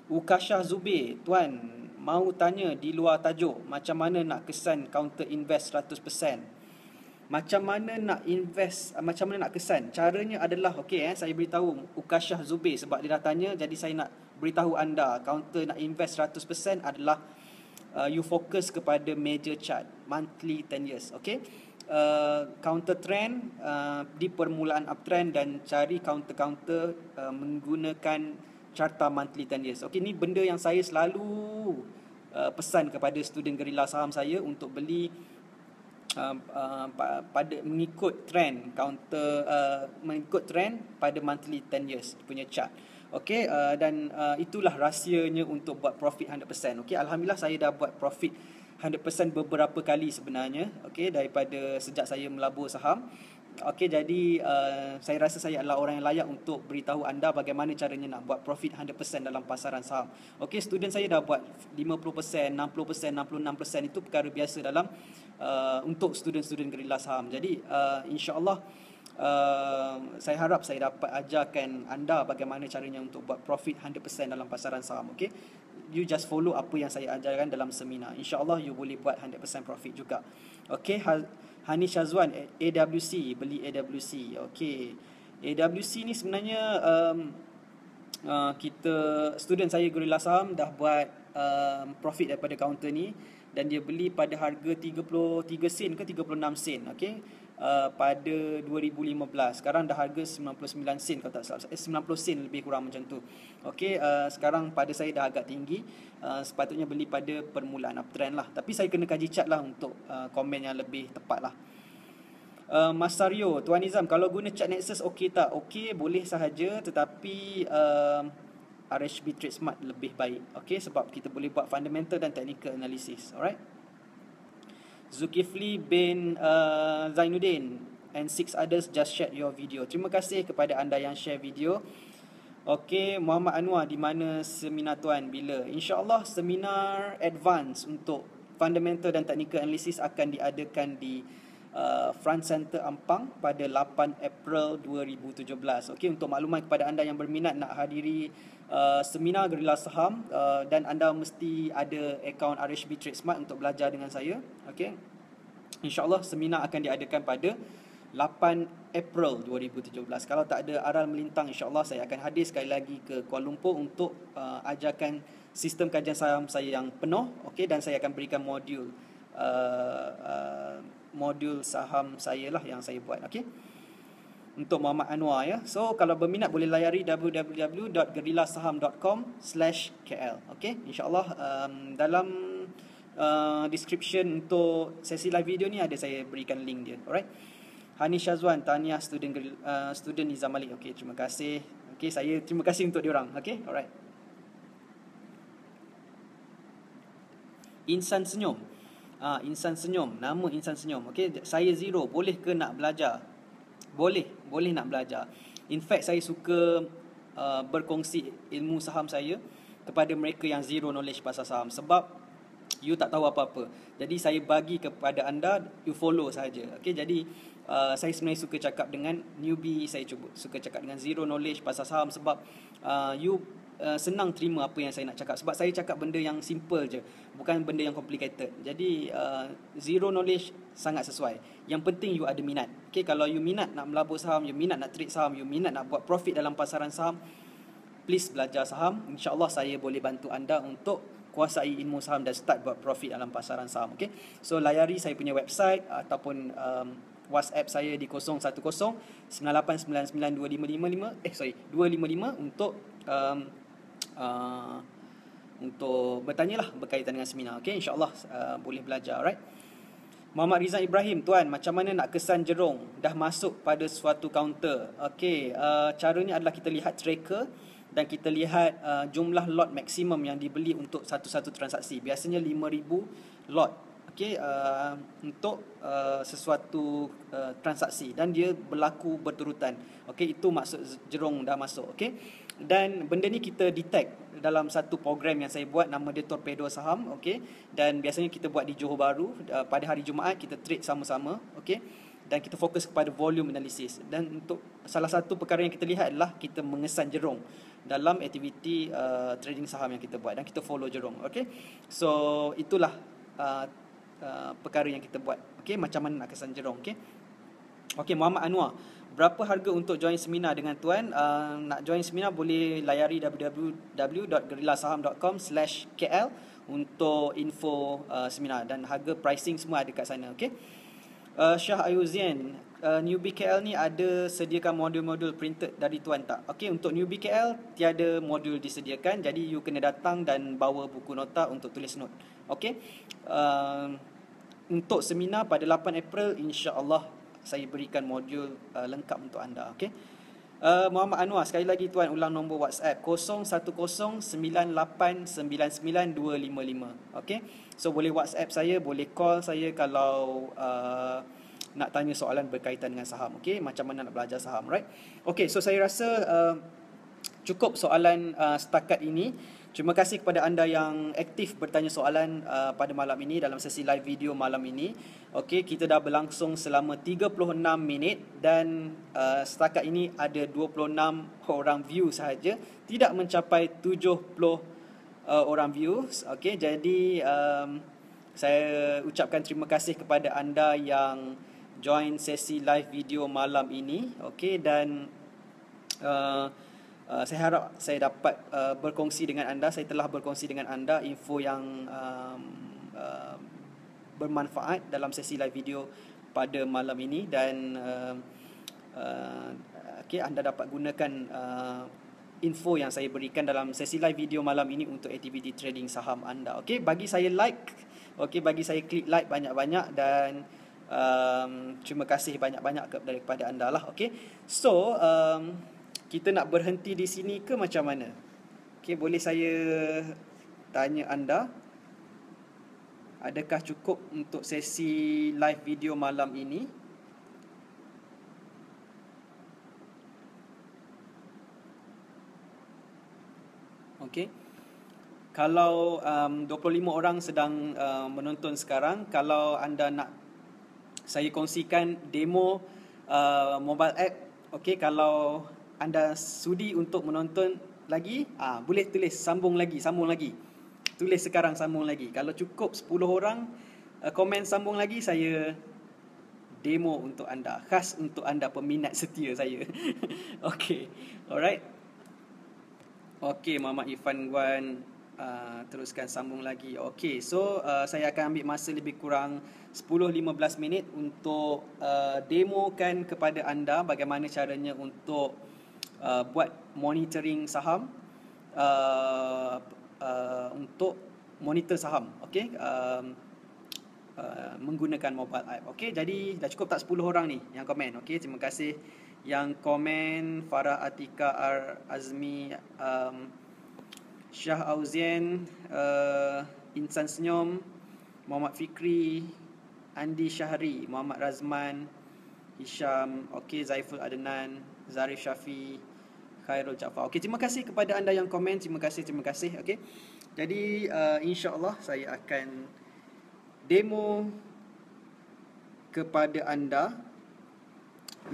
Ukasha Zubir, tuan mau tanya di luar tajuk, macam mana nak kesan counter invest 100%? Macam mana nak invest, macam mana nak kesan? Caranya adalah, saya beritahu Ukasha Zubir sebab dia dah tanya, jadi saya nak beritahu anda, counter nak invest 100% adalah you fokus kepada major chart, monthly 10 years. Okay, counter trend di permulaan uptrend, dan cari counter menggunakan carta monthly 10 years. Okay, ni benda yang saya selalu pesan kepada student gerila saham saya untuk beli pada mengikut trend counter, mengikut trend pada monthly 10 years punya chart. Okey, dan itulah rahsianya untuk buat profit 100%. Okey, alhamdulillah saya dah buat profit 100% beberapa kali sebenarnya. Okey, daripada sejak saya melabur saham. Okey, jadi saya rasa saya adalah orang yang layak untuk beritahu anda bagaimana caranya nak buat profit 100% dalam pasaran saham. Okey, student saya dah buat 50%, 60%, 66%, itu perkara biasa dalam untuk student-student gerila saham. Jadi insya-Allah saya harap saya dapat ajarkan anda bagaimana caranya untuk buat profit 100% dalam pasaran saham. Okey, you just follow apa yang saya ajarkan dalam seminar. InsyaAllah you boleh buat 100% profit juga. Okey, Hani Syazwan, AWC, beli AWC. Okey, AWC ni sebenarnya kita, student saya gerila saham dah buat profit daripada counter ni, dan dia beli pada harga 33 sen ke 36 sen. Okey, pada 2015. Sekarang dah harga 99 sen kalau tak salah, 90 sen lebih kurang macam tu. Okey, sekarang pada saya dah agak tinggi, sepatutnya beli pada permulaan uptrend lah, tapi saya kena kaji chart lah untuk komen yang lebih tepat lah. Mas Saryo, Tuan Nizam, kalau guna chart Nexus okey tak? Okey, boleh sahaja, tetapi RHB Trade Smart lebih baik. Okey, sebab kita boleh buat fundamental dan technical analysis. Alright. Zulkifli bin Zainuddin and 6 others just shared your video. Terima kasih kepada anda yang share video. Okey, Muhammad Anwar, di mana seminar tuan bila? InsyaAllah seminar advance untuk fundamental dan technical analysis akan diadakan di Front Center Ampang pada 8 April 2017. Okey, untuk makluman kepada anda yang berminat nak hadiri seminar gerila saham, dan anda mesti ada akaun RHB Trade Smart untuk belajar dengan saya. Okey, InsyaAllah seminar akan diadakan pada 8 April 2017. Kalau tak ada aral melintang, InsyaAllah saya akan hadir sekali lagi ke Kuala Lumpur untuk ajarkan sistem kajian saham saya yang penuh. Okey, dan saya akan berikan modul modul saham saya lah yang saya buat. Okey, untuk Muhammad Anwar ya. So kalau berminat boleh layari www.gerilasaham.com/kl. Okey, InsyaAllah dalam description untuk sesi live video ni ada saya berikan link dia. Alright. Hani Syazwan, tahniah student Nizam Malik. Okey, terima kasih. Okey, saya terima kasih untuk diorang. Okey, alright. Insan Senyum. Insan Senyum, nama Insan Senyum. Okey, saya zero, boleh ke nak belajar? Boleh nak belajar. In fact, saya suka berkongsi ilmu saham saya kepada mereka yang zero knowledge pasal saham, sebab you tak tahu apa-apa. Jadi saya bagi kepada anda, you follow saja. Okey, jadi saya sebenarnya suka cakap dengan newbie, saya suka cakap dengan zero knowledge pasal saham, sebab you senang terima apa yang saya nak cakap, sebab saya cakap benda yang simple je, bukan benda yang complicated. Jadi zero knowledge sangat sesuai. Yang penting you ada minat. Okay, kalau you minat nak melabur saham, you minat nak trade saham, you minat nak buat profit dalam pasaran saham, please belajar saham. InsyaAllah saya boleh bantu anda untuk kuasai ilmu saham dan start buat profit dalam pasaran saham. Okay, so layari saya punya website ataupun WhatsApp saya di 010-9899-2555 untuk bertanyalah berkaitan dengan seminar. Okay, insyaAllah boleh belajar. Alright. Muhammad Rizal Ibrahim, tuan, macam mana nak kesan jerung dah masuk pada suatu counter? Okay, caranya adalah kita lihat tracker dan kita lihat jumlah lot maksimum yang dibeli untuk satu-satu transaksi. Biasanya 5,000 lot, okay, untuk sesuatu transaksi, dan dia berlaku berturutan. Okay, itu maksud jerung dah masuk. Okay, dan benda ni kita detect dalam satu program yang saya buat, nama dia Torpedo Saham. Okay, dan biasanya kita buat di Johor Bahru. Pada hari Jumaat kita trade sama-sama. Okay, dan kita fokus kepada volume analysis. Dan untuk salah satu perkara yang kita lihat adalah kita mengesan jerung dalam aktiviti trading saham yang kita buat, dan kita follow jerung. Okay, so itulah perkara yang kita buat. Okay, macam mana nak kesan jerung. Okay, Muhammad Anwar, berapa harga untuk join seminar dengan tuan? Nak join seminar boleh layari www.gerillasaham.com/KL untuk info seminar, dan harga pricing semua ada kat sana. Okay, Syah Ayuzian, newbie KL ni ada sediakan modul-modul printed dari tuan tak? Okay, untuk newbie KL tiada modul disediakan, jadi you kena datang dan bawa buku nota untuk tulis note. Okay, untuk seminar pada 8 April insya-Allah saya berikan modul lengkap untuk anda. Okay, Muhammad Anwar, sekali lagi tuan ulang nombor WhatsApp 0109899255. Okay, so boleh WhatsApp saya, boleh call saya kalau nak tanya soalan berkaitan dengan saham. Okay, macam mana nak belajar saham, right? Okay, so saya rasa cukup soalan setakat ini. Terima kasih kepada anda yang aktif bertanya soalan pada malam ini dalam sesi live video malam ini. Okey, kita dah berlangsung selama 36 minit dan setakat ini ada 26 orang view sahaja, tidak mencapai 70 orang views. Okey, jadi saya ucapkan terima kasih kepada anda yang join sesi live video malam ini. Okey, dan saya harap saya dapat berkongsi dengan anda. Saya telah berkongsi dengan anda info yang bermanfaat dalam sesi live video pada malam ini, dan okay, anda dapat gunakan info yang saya berikan dalam sesi live video malam ini untuk aktiviti trading saham anda. Okay, bagi saya like, okay, bagi saya klik like banyak-banyak, dan terima kasih banyak-banyak daripada anda lah. Okay, so kita nak berhenti di sini ke macam mana? Okay, boleh saya tanya anda, adakah cukup untuk sesi live video malam ini? Okay, kalau 25 orang sedang menonton sekarang, kalau anda nak saya kongsikan demo mobile app, okay, kalau anda sudi untuk menonton lagi, boleh tulis sambung lagi. Tulis sekarang sambung lagi. Kalau cukup 10 orang komen sambung lagi, saya demo untuk anda, khas untuk anda peminat setia saya. Okay, alright. Okay, Muhammad Irfan Guan, teruskan sambung lagi. Okay, so saya akan ambil masa lebih kurang 10-15 minit untuk demokan kepada anda bagaimana caranya untuk buat monitoring saham, untuk monitor saham. Okay, menggunakan mobile app. Okay, jadi dah cukup tak 10 orang ni yang komen? Okay, terima kasih yang komen. Farah Atika Azmi, Syah Auzian, Insan Senyum, Muhammad Fikri, Andi Syahri, Muhammad Razman, Hisham, okay, Zaiful Adnan, Zarif Syafi, Khairul Jaafar. Okay, terima kasih kepada anda yang komen. Terima kasih. Okay, jadi insya-Allah saya akan demo kepada anda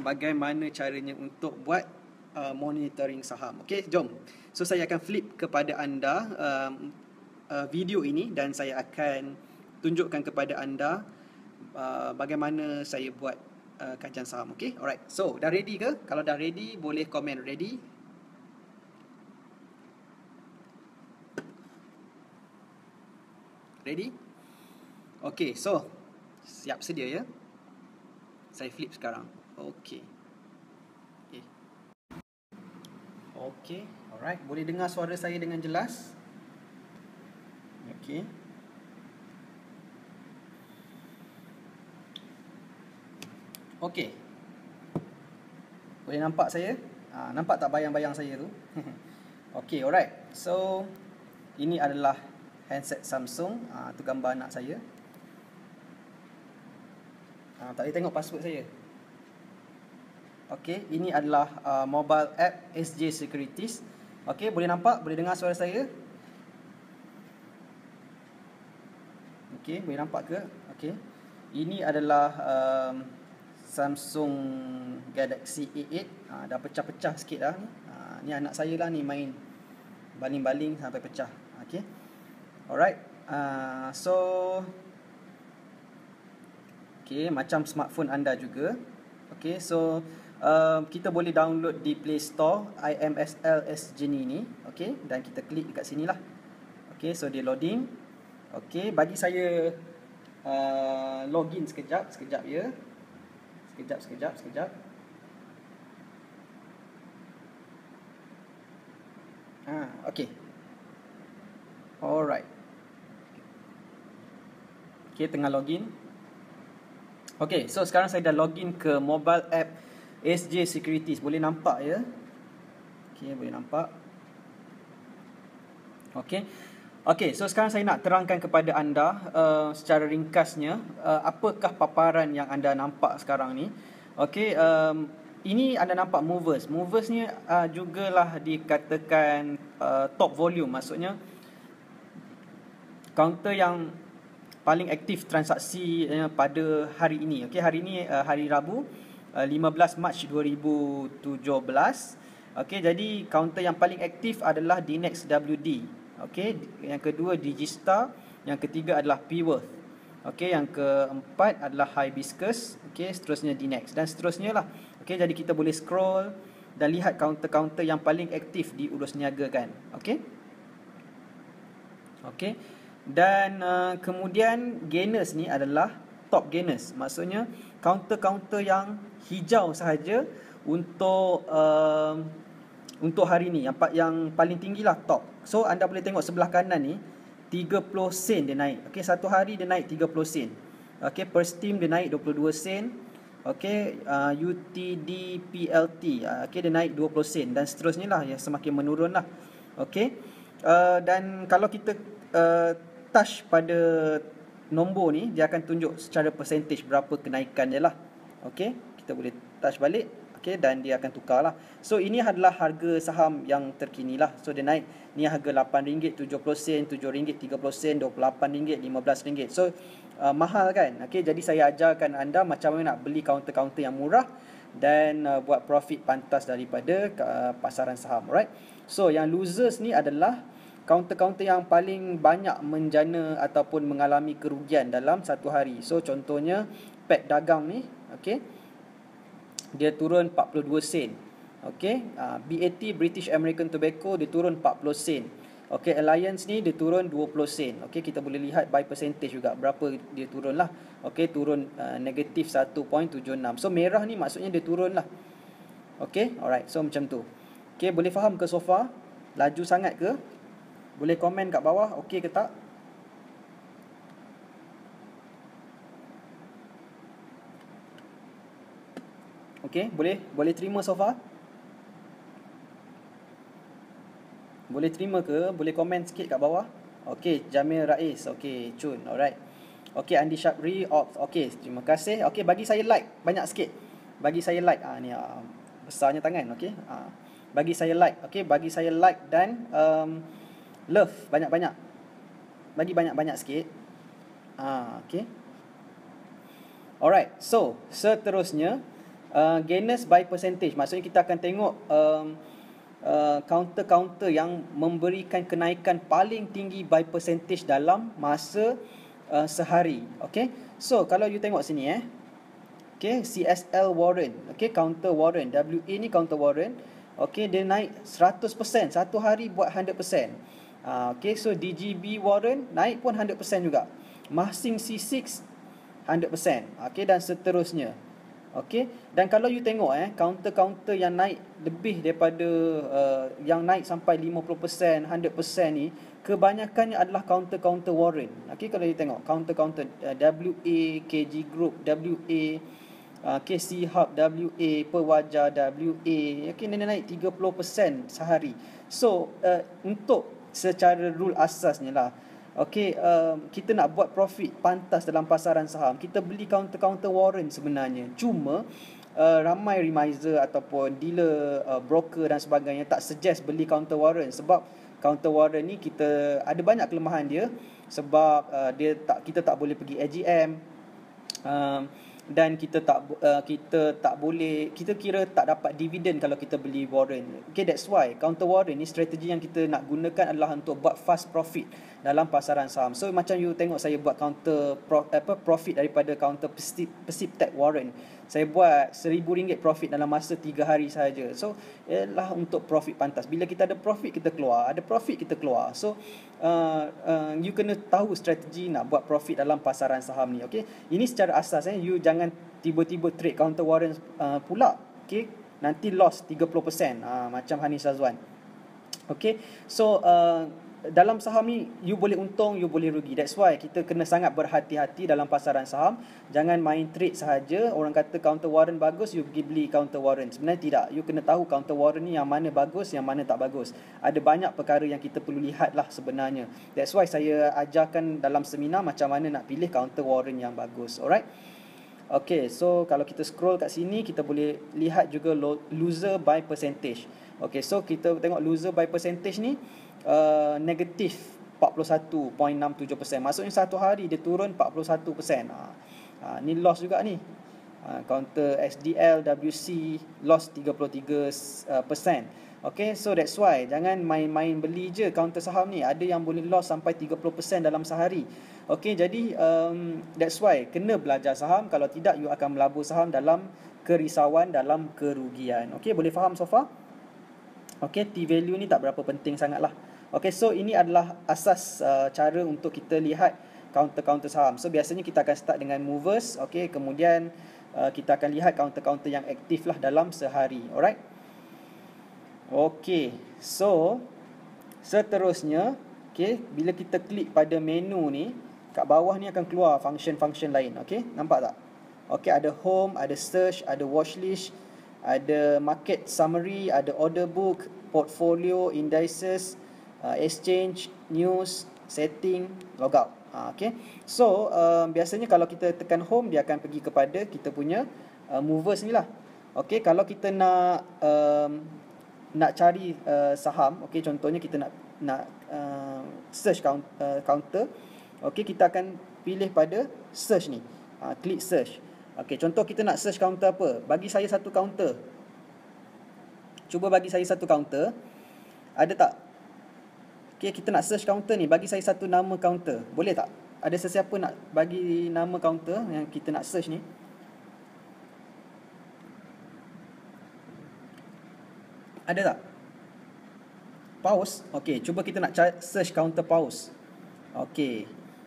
bagaimana caranya untuk buat monitoring saham. Okey, jom. So saya akan flip kepada anda video ini dan saya akan tunjukkan kepada anda bagaimana saya buat kajian saham. Okey, alright. So dah ready ke? Kalau dah ready, boleh komen ready. Ready? Okey, so siap sedia ya. Saya flip sekarang. Okey. Okey, alright. Boleh dengar suara saya dengan jelas? Okey. Okey. Boleh nampak saya? Nampak tak bayang-bayang saya tu? Okey, alright. So, ini adalah handset Samsung. Tu gambar anak saya. Tak boleh tengok password saya. Okey, ini adalah mobile app SJ Securities. Okey, boleh nampak? Boleh dengar suara saya? Okey, boleh nampak ke? Okey. Ini adalah Samsung Galaxy A8. Dah pecah-pecah sikit dah ni. Ni anak saya lah ni main baling-baling sampai pecah. Okey. Alright. So okey, macam smartphone anda juga. Okey, so kita boleh download di Play Store IMSL SJNI ni. Okey, dan kita klik dekat sini lah. Okey, so dia loading. Okey, bagi saya login sekejap ya. Sekejap. Okey. Alright. Okey, tengah login. Okey, so sekarang saya dah login ke mobile app SJ Securities. Boleh nampak ya? Okey, boleh nampak. Okey, so sekarang saya nak terangkan kepada anda secara ringkasnya apakah paparan yang anda nampak sekarang ni. Okey, ini anda nampak movers. Movers ni jugalah dikatakan top volume. Maksudnya kaunter yang paling aktif transaksi pada hari ini. Okey, hari ini hari Rabu 15 Mac 2017. Okey, jadi kaunter yang paling aktif adalah Dinex WD. Okey, yang kedua Digistar, yang ketiga adalah Pworth. Okey, yang keempat adalah Hibiscus. Okey, seterusnya Dinex dan seterusnya lah. Okey, jadi kita boleh scroll dan lihat kaunter-kaunter yang paling aktif diurusniagakan. Okey. Okey. Dan kemudian gainers ni adalah top gainers. Maksudnya kaunter-kaunter yang hijau sahaja untuk hari ni yang paling tinggilah top. So anda boleh tengok sebelah kanan ni 30 sen dia naik. Okey, satu hari dia naik 30 sen. Okey, per steam dia naik 22 sen. Okey, UTD PLT okey dia naik 20 sen dan seterusnya lah, yang semakin menurun lah. Okey. Dan kalau kita touch pada nombor ni, dia akan tunjuk secara percentage berapa kenaikan dia lah. Okey, kita boleh touch balik. Okey, dan dia akan tukar lah. So ini adalah harga saham yang terkini lah. So dia naik, ni harga RM8.70 sen, RM7.30 sen, RM28, RM15. So mahal kan. Okey, jadi saya ajarkan anda macam mana nak beli kaunter-kaunter yang murah dan buat profit pantas daripada pasaran saham. Alright. So yang losers ni adalah kaunter-kaunter yang paling banyak menjana ataupun mengalami kerugian dalam satu hari. So contohnya Pack Dagang ni, okey, dia turun 42 sen. Okey, BAT British American Tobacco dia turun 40 sen. Okey, Alliance ni dia turun 20 sen. Okey, kita boleh lihat by percentage juga berapa dia turun lah. Okey, turun negatif 1.76. So merah ni maksudnya dia turun lah. Okey, alright. So macam tu. Okey, boleh faham ke so far? Laju sangat ke? Boleh komen kat bawah okey ke tak? Okey, boleh terima so far? Boleh terima ke? Boleh komen sikit kat bawah. Okey, Jamil Rais. Okey, Chun. Alright. Okey, Andi Syabri Ops. Okey, terima kasih. Okey, bagi saya like banyak sikit. Bagi saya like. Ni besarnya tangan. Okey. Bagi saya like. Okey, bagi saya like dan love banyak-banyak. Bagi banyak-banyak sikit. Okey. Alright. So, seterusnya gainers by percentage. Maksudnya kita akan tengok counter-counter yang memberikan kenaikan paling tinggi by percentage dalam masa sehari. Okay, so kalau you tengok sini okay, CSL Warren, okay, counter Warren, WA ni counter Warren, okay, dia naik 100%, satu hari buat 100%. Okay, so DGB Warren naik pun 100% juga. Mahsing C6 100%, okay, dan seterusnya. Okay, dan kalau you tengok counter-counter yang naik lebih daripada yang naik sampai 50%, 100% ni, kebanyakannya adalah counter-counter Warren. Okay, kalau you tengok counter-counter WA, KG Group, WA, KC Hub, WA, Perwajar, WA, okay, dia naik 30% sehari. So untuk secara rule asasnya lah, okay, kita nak buat profit pantas dalam pasaran saham, kita beli counter-counter Warren sebenarnya. Cuma ramai remiser ataupun dealer, broker dan sebagainya tak suggest beli counter Warren, sebab counter Warren ni kita ada banyak kelemahan dia. Sebab kita tak boleh pergi AGM, dan kita tak boleh, kita kira tak dapat dividen kalau kita beli Warren. Okay, that's why counter Warren ni strategi yang kita nak gunakan adalah untuk buat fast profit dalam pasaran saham. So macam you tengok saya buat profit daripada counter Persib Tech Warren. Saya buat RM1,000 profit dalam masa 3 hari sahaja. So ialah untuk profit pantas. Bila kita ada profit kita keluar, ada profit kita keluar. So you kena tahu strategi nak buat profit dalam pasaran saham ni. Okay, ini secara asas you jangan tiba-tiba trade counter Warren pula. Okay, nanti loss 30%, macam Hanis Azwan. Okay, so dalam saham ni you boleh untung, you boleh rugi. That's why kita kena sangat berhati-hati dalam pasaran saham. Jangan main trade sahaja. Orang kata counter Warren bagus, you pergi beli counter Warren. Sebenarnya tidak. You kena tahu counter Warren ni yang mana bagus, yang mana tak bagus. Ada banyak perkara yang kita perlu lihat lah sebenarnya. That's why saya ajarkan dalam seminar macam mana nak pilih counter Warren yang bagus. Alright. Okay, so kalau kita scroll kat sini, kita boleh lihat juga loser by percentage. Okay, so kita tengok loser by percentage ni negatif 41.67%. Maksudnya satu hari dia turun 41%. Ni loss juga ni. Counter SDL, WC loss 33%. Okay, so that's why jangan main-main beli je counter saham ni. Ada yang boleh loss sampai 30% dalam sehari. Okay, jadi that's why kena belajar saham. Kalau tidak, you akan melabur saham dalam kerisauan, dalam kerugian. Okay, boleh faham so far? Okay, T-value ni tak berapa penting sangat lah. Okay, so ini adalah asas cara untuk kita lihat counter-counter saham. So biasanya kita akan start dengan movers. Okay, kemudian kita akan lihat counter-counter yang aktif lah dalam sehari. Alright. Okay, so seterusnya, okay, bila kita klik pada menu ni, kat bawah ni akan keluar function-function lain. Okay, nampak tak? Okay, ada home, ada search, ada watchlist, ada market summary, ada order book, portfolio, indices, exchange, news, setting, logout. Okay, so biasanya kalau kita tekan home, dia akan pergi kepada kita punya movers ni lah. Okay, kalau kita nak cari saham, okay, contohnya kita nak search counter, okay, kita akan pilih pada search ni, klik search. Okay, contoh kita nak search counter apa? Bagi saya satu counter. Cuba bagi saya satu counter. Ada tak? Okay, kita nak search counter ni. Bagi saya satu nama counter. Boleh tak? Ada sesiapa nak bagi nama counter yang kita nak search ni? Ada tak? Pause. Okay, cuba kita nak search counter pause. Okay,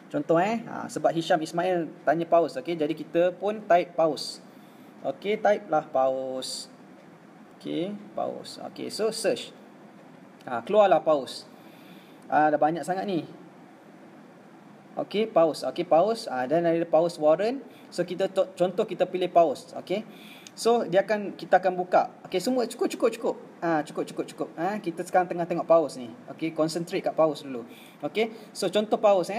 contoh sebab Hisham Ismail tanya pause. Okay, jadi kita pun type pause. Okay, type lah pause. Okay, pause. Okay, so search. Keluarlah pause. Dah banyak sangat ni. Okay, pause. Okay, pause. Dan ada pause Warren. So kita contoh kita pilih pause. Okay, so kita akan buka. Okay, semua cukup. Cukup. Kita sekarang tengah tengok pause ni. Okay, concentrate kat pause dulu. Okay, so contoh pause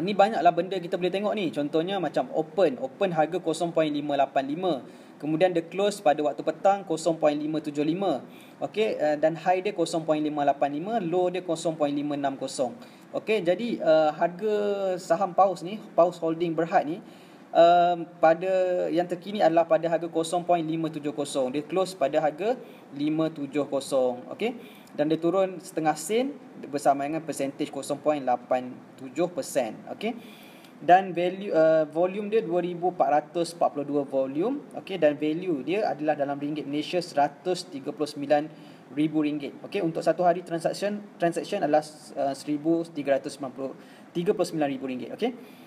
ni banyaklah benda kita boleh tengok ni. Contohnya macam open harga 0.585. Kemudian dia close pada waktu petang 0.575. Okey, dan high dia 0.585, low dia 0.560. Okey, jadi harga saham Paus ni, Paus Holding Berhad ni, pada yang terkini adalah pada harga 0.570. Dia close pada harga 570. Okey. Dan dia turun setengah sen bersama dengan percentage 0.87%. Okey. Dan volume dia 2442 volume. Okey, dan value dia adalah dalam ringgit Malaysia RM139,000. Okey, untuk satu hari transaction adalah RM1,339,000. Okey.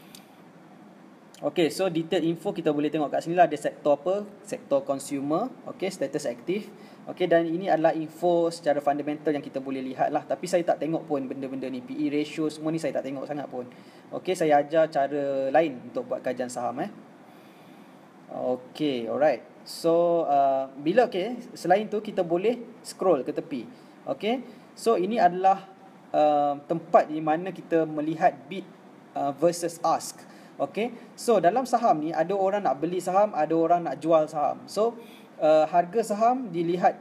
Okey, so detail info kita boleh tengok kat sini lah. Ada sektor apa? Sektor consumer. Okey, status aktif. Okey, dan ini adalah info secara fundamental yang kita boleh lihat lah. Tapi saya tak tengok pun benda-benda ni. PE ratio semua ni saya tak tengok sangat pun. Okey, saya ajar cara lain untuk buat kajian saham. Okey, alright. So, selain tu kita boleh scroll ke tepi. Okey, so ini adalah tempat di mana kita melihat bid versus ask. Okey, so dalam saham ni ada orang nak beli saham, ada orang nak jual saham. So harga saham dilihat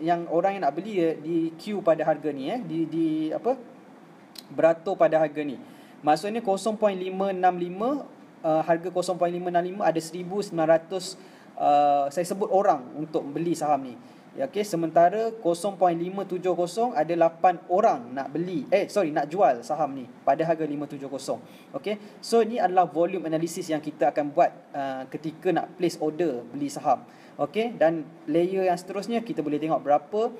yang orang yang nak beli di queue pada harga ni beratur pada harga ni. Maksudnya 0.565 harga 0.565 ada 1,900 saya sebut orang untuk beli saham ni. Okey, sementara 0.570 ada 8 orang nak nak jual saham ni pada harga 570. Okey, so ni adalah volume analysis yang kita akan buat ketika nak place order beli saham. Okey, dan layer yang seterusnya kita boleh tengok berapa,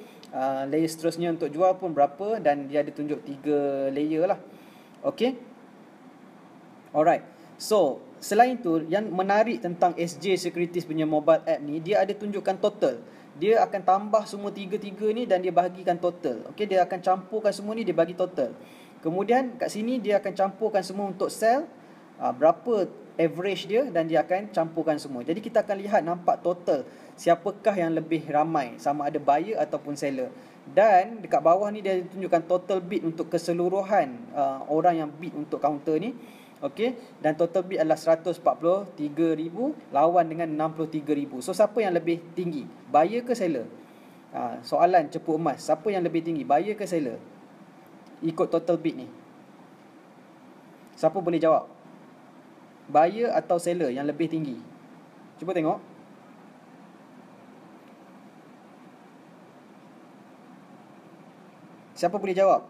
layer seterusnya untuk jual pun berapa, dan dia ada tunjuk 3 layer lah. Okey, alright. So selain tu, yang menarik tentang SJ Securities punya mobile app ni, dia ada tunjukkan total. Dia akan tambah semua tiga-tiga ni dan dia bahagikan total. Okey, dia akan campurkan semua ni, dia bagi total. Kemudian kat sini dia akan campurkan semua untuk sell, berapa average dia, dan dia akan campurkan semua. Jadi kita akan lihat nampak total siapakah yang lebih ramai, sama ada buyer ataupun seller. Dan dekat bawah ni dia tunjukkan total bid untuk keseluruhan orang yang bid untuk counter ni. Okey, dan total bid adalah 143,000 lawan dengan 63,000. So siapa yang lebih tinggi, buyer ke seller? Soalan cepu emas, siapa yang lebih tinggi, buyer ke seller? Ikut total bid ni, siapa boleh jawab? Buyer atau seller yang lebih tinggi? Cuba tengok. Siapa boleh jawab?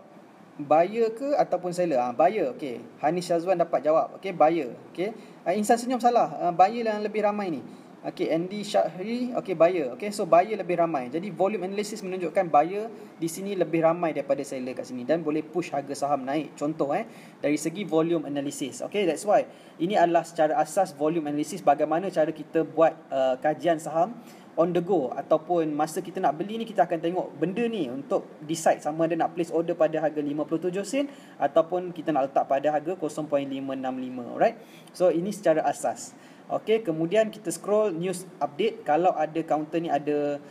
Buyer ke ataupun seller? Buyer. Okey, Hanis Syazwan dapat jawab. Okey, buyer. Okey, Insan Senyum salah. Buyer yang lebih ramai ni. Okey, Andy Syahri. Okey, buyer. Okey, so buyer lebih ramai. Jadi volume analysis menunjukkan buyer di sini lebih ramai daripada seller kat sini, dan boleh push harga saham naik. Contoh dari segi volume analysis. Okey, that's why ini adalah secara asas volume analysis, bagaimana cara kita buat kajian saham on the go, ataupun masa kita nak beli ni kita akan tengok benda ni untuk decide sama ada nak place order pada harga 57 sen ataupun kita nak letak pada harga 0.565. Alright, so ini secara asas. Okey, kemudian kita scroll news update. Kalau ada counter ni ada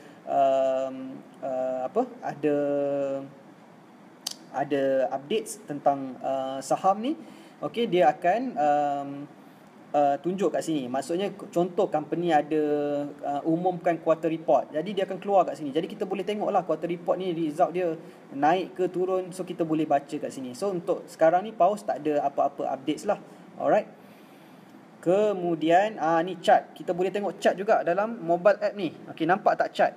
ada updates tentang saham ni. Okey, dia akan tunjuk kat sini. Maksudnya contoh company ada umumkan quarter report, jadi dia akan keluar kat sini. Jadi kita boleh tengoklah quarter report ni result dia naik ke turun. So kita boleh baca kat sini. So untuk sekarang ni pause, tak ada apa-apa updates lah. Alright. Kemudian ni chart. Kita boleh tengok chart juga dalam mobile app ni. Okey, nampak tak chart?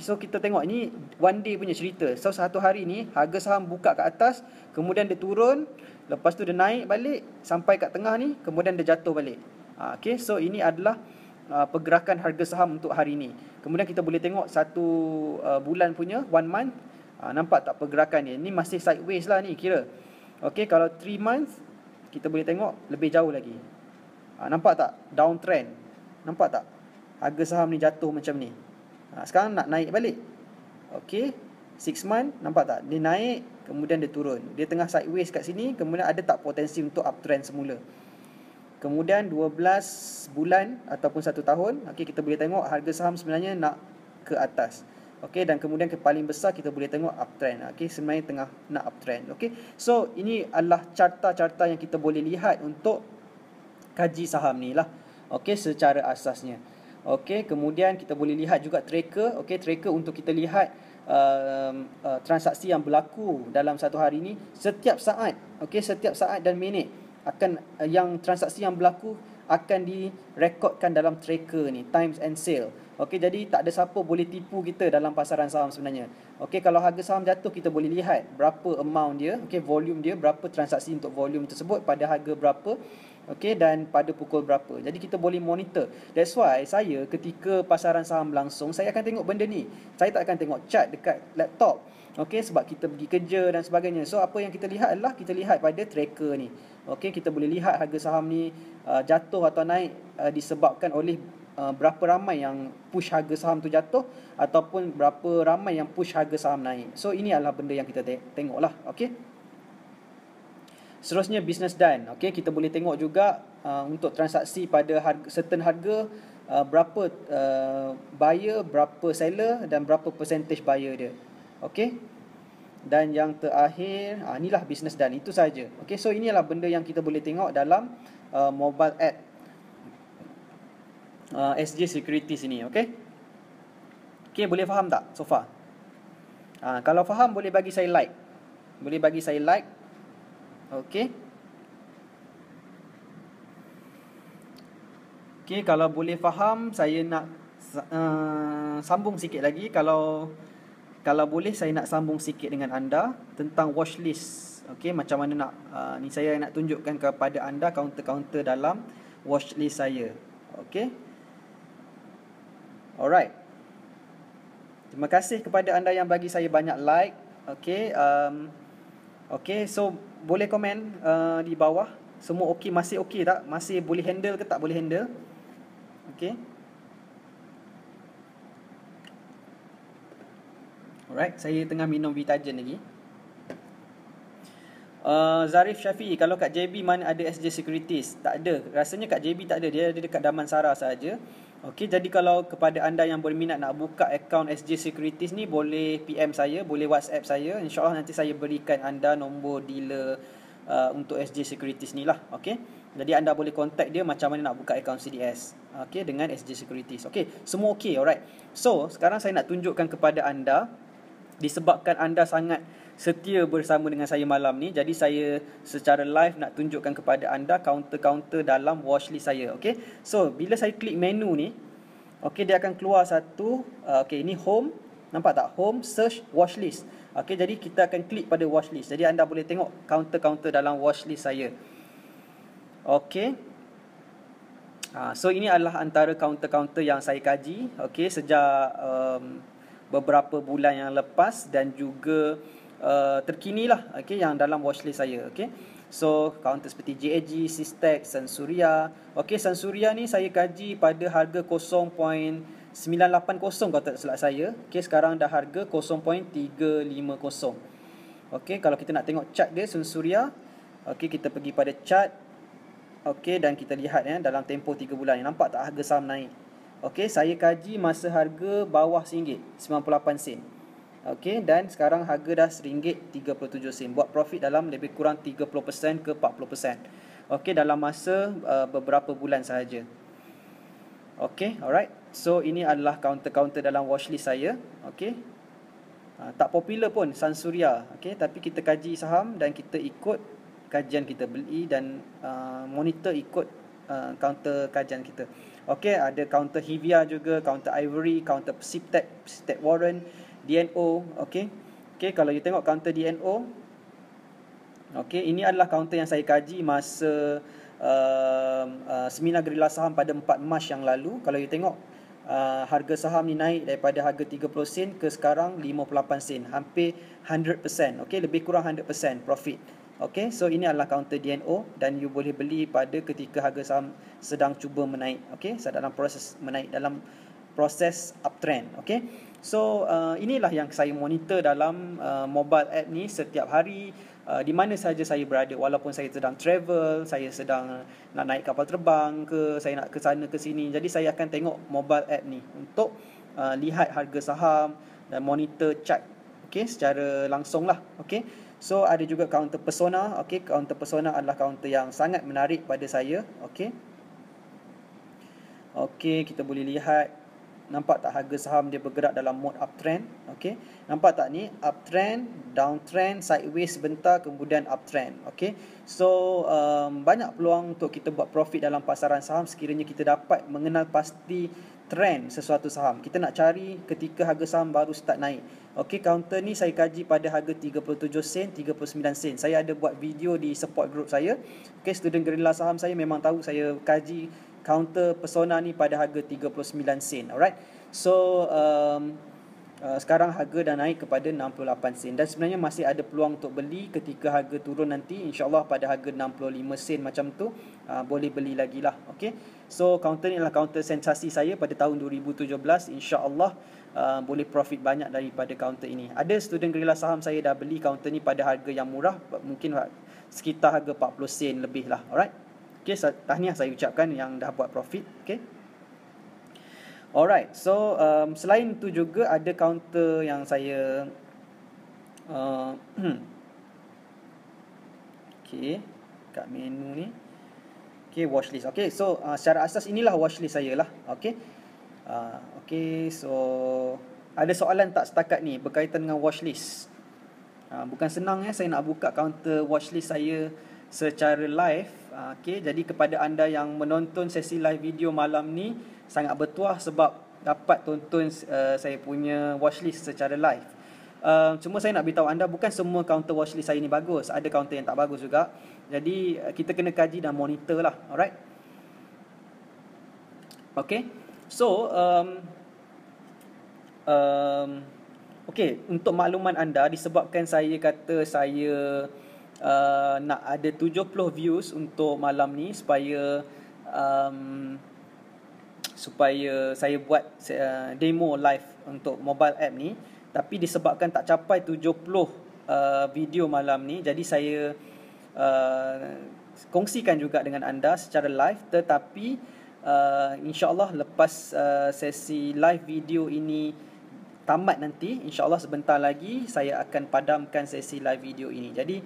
So kita tengok ini one day punya cerita. So satu hari ni harga saham buka kat atas, kemudian dia turun, lepas tu dia naik balik sampai kat tengah ni, kemudian dia jatuh balik. Okey, so ini adalah pergerakan harga saham untuk hari ni. Kemudian kita boleh tengok satu bulan punya, 1 month. Nampak tak pergerakan ni? Ni masih sideways lah ni kira. Okey, kalau 3 months kita boleh tengok lebih jauh lagi. Nampak tak downtrend? Nampak tak harga saham ni jatuh macam ni? Sekarang nak naik balik. Okey, 6 month, nampak tak? Dia naik, kemudian dia turun. Dia tengah sideways kat sini, kemudian ada tak potensi untuk uptrend semula. Kemudian 12 bulan ataupun 1 tahun, okey, kita boleh tengok harga saham sebenarnya nak ke atas. Okey, dan kemudian ke paling besar kita boleh tengok uptrend. Okey, sebenarnya tengah nak uptrend. Okey, so ini adalah carta-carta yang kita boleh lihat untuk kaji saham ni lah. Okey, secara asasnya. Okey, kemudian kita boleh lihat juga tracker. Okey, tracker untuk kita lihat transaksi yang berlaku dalam satu hari ni setiap saat. Okey, setiap saat dan minit akan yang transaksi yang berlaku akan direkodkan dalam tracker ni, times and sale. Okey, jadi tak ada siapa boleh tipu kita dalam pasaran saham sebenarnya. Okey, kalau harga saham jatuh kita boleh lihat berapa amount dia, okey, volume dia, berapa transaksi untuk volume tersebut pada harga berapa. Okey, dan pada pukul berapa. Jadi kita boleh monitor. That's why saya ketika pasaran saham berlangsung, saya akan tengok benda ni. Saya tak akan tengok chart dekat laptop. Okey, sebab kita pergi kerja dan sebagainya. So apa yang kita lihat adalah kita lihat pada tracker ni. Okey, kita boleh lihat harga saham ni jatuh atau naik disebabkan oleh berapa ramai yang push harga saham tu jatuh ataupun berapa ramai yang push harga saham naik. So ini adalah benda yang kita tengoklah. Okey. Seterusnya business done. Okey, kita boleh tengok juga untuk transaksi pada certain harga, berapa buyer, berapa seller dan berapa percentage buyer dia. Okey. Dan yang terakhir, inilah business done. Itu saja. Okey, so inilah benda yang kita boleh tengok dalam mobile app SG Securities ini. Okey. Okey, boleh faham tak so far? Kalau faham boleh bagi saya like. Boleh bagi saya like. Okey. Okey, kalau boleh faham, saya nak sambung sikit lagi. Kalau boleh saya nak sambung sikit dengan anda tentang watchlist. Okey, macam mana nak ni saya nak tunjukkan kepada anda counter-counter dalam watchlist saya. Okey. Alright. Terima kasih kepada anda yang bagi saya banyak like. Okey, okey, so boleh komen di bawah. Semua okey, masih okey tak? Masih boleh handle ke tak boleh handle? Okey. Alright, saya tengah minum Vitagen lagi. Zarif Syafi'i, kalau kat JB mana ada SG Securities? Tak ada. Rasanya kat JB tak ada. Dia ada dekat Damansara saja. Okey, jadi kalau kepada anda yang berminat nak buka akaun SG Securities ni, boleh PM saya, boleh WhatsApp saya. InsyaAllah nanti saya berikan anda nombor dealer untuk SG Securities ni lah. Okey, jadi anda boleh contact dia macam mana nak buka akaun CDS. Okey, dengan SG Securities. Okey, semua okey, alright. So, sekarang saya nak tunjukkan kepada anda, disebabkan anda sangat setia bersama dengan saya malam ni, jadi saya secara live nak tunjukkan kepada anda counter-counter dalam watchlist saya. Okey, so bila saya klik menu ni, okey, dia akan keluar satu, okey, ini home, nampak tak? Home, search, watchlist. Okey, jadi kita akan klik pada watchlist. Jadi anda boleh tengok counter-counter dalam watchlist saya. Okey, so ini adalah antara counter-counter yang saya kaji, okey, sejak beberapa bulan yang lepas dan juga terkini lah, okay, yang dalam watchlist saya. Okay, so counter seperti JAG, Sistek, Sansuria. Okay, Sansuria ni saya kaji pada harga 0.980 kalau tak silap saya. Okay, sekarang dah harga 0.350. Okay, kalau kita nak tengok chart dia Sansuria, okay, kita pergi pada chart. Okay, dan kita lihat dalam tempoh 3 bulan ni, nampak tak harga saham naik. Okay, saya kaji masa harga bawah RM1.98. Okey, dan sekarang harga dah RM1.37. Buat profit dalam lebih kurang 30% ke 40%. Okey, dalam masa beberapa bulan sahaja. Okey, alright. So ini adalah counter-counter dalam watchlist saya. Okey. Tak popular pun Sansuria. Okey, tapi kita kaji saham dan kita ikut kajian kita, beli dan monitor ikut counter kajian kita. Okey, ada counter Hivia juga, counter Ivory, counter Persitech Warren, DNO. Okey. Okey, kalau you tengok counter DNO, okey, ini adalah counter yang saya kaji masa seminar gerila saham pada 4 Mac yang lalu. Kalau you tengok harga saham ni naik daripada harga 30 sen ke sekarang 58 sen, hampir 100%. Okey, lebih kurang 100% profit. Okey, so ini adalah counter DNO dan you boleh beli pada ketika harga saham sedang cuba menaik. Okey, dalam proses menaik, dalam proses uptrend. Okey, so inilah yang saya monitor dalam mobile app ni setiap hari, di mana sahaja saya berada, walaupun saya sedang travel, saya sedang nak naik kapal terbang ke, saya nak ke sana ke sini. Jadi saya akan tengok mobile app ni untuk lihat harga saham dan monitor chart, okey, secara langsung lah. Okey, so ada juga counter Persona. Okey, counter Persona adalah counter yang sangat menarik pada saya. Okey, okey, kita boleh lihat Nampak tak harga saham dia bergerak dalam mode uptrend? Okey. Nampak tak ni? Uptrend, downtrend, sideways sebentar, kemudian uptrend. Okey. So banyak peluang untuk kita buat profit dalam pasaran saham sekiranya kita dapat mengenal pasti trend sesuatu saham. Kita nak cari ketika harga saham baru start naik. Okey, counter ni saya kaji pada harga 37 sen, 39 sen. Saya ada buat video di support group saya. Okey, student gerila saham saya memang tahu saya kaji counter Persona ni pada harga 39 sen. Alright. So sekarang harga dah naik kepada 68 sen dan sebenarnya masih ada peluang untuk beli ketika harga turun nanti, insya-Allah pada harga 65 sen macam tu, boleh beli lagi lah. Okey. So counter ni adalah counter sensasi saya pada tahun 2017, insya-Allah boleh profit banyak daripada counter ini. Ada student gerila saham saya dah beli counter ni pada harga yang murah, mungkin sekitar harga 40 sen lebih lah. Alright. Okey, tahniah saya ucapkan yang dah buat profit. Okey. Alright, so selain itu juga ada counter yang saya okey, kat menu ni. Okey, watchlist. Okey, so secara asas inilah watchlist saya lah. Okey. Okey, so ada soalan tak setakat ni berkaitan dengan watchlist? Bukan senang ya saya nak buka counter watchlist saya secara live. Okey, jadi kepada anda yang menonton sesi live video malam ni sangat bertuah sebab dapat tonton saya punya watchlist secara live. Cuma saya nak beritahu anda bukan semua counter watchlist saya ni bagus. Ada counter yang tak bagus juga. Jadi kita kena kaji dan monitor lah. Alright. Okay. So okay, untuk makluman anda, disebabkan saya kata saya nak ada 70 views untuk malam ni supaya saya buat demo live untuk mobile app ni, tapi disebabkan tak capai 70 video malam ni, jadi saya kongsikan juga dengan anda secara live. Tetapi insya-Allah lepas sesi live video ini tamat nanti, insya-Allah sebentar lagi saya akan padamkan sesi live video ini. Jadi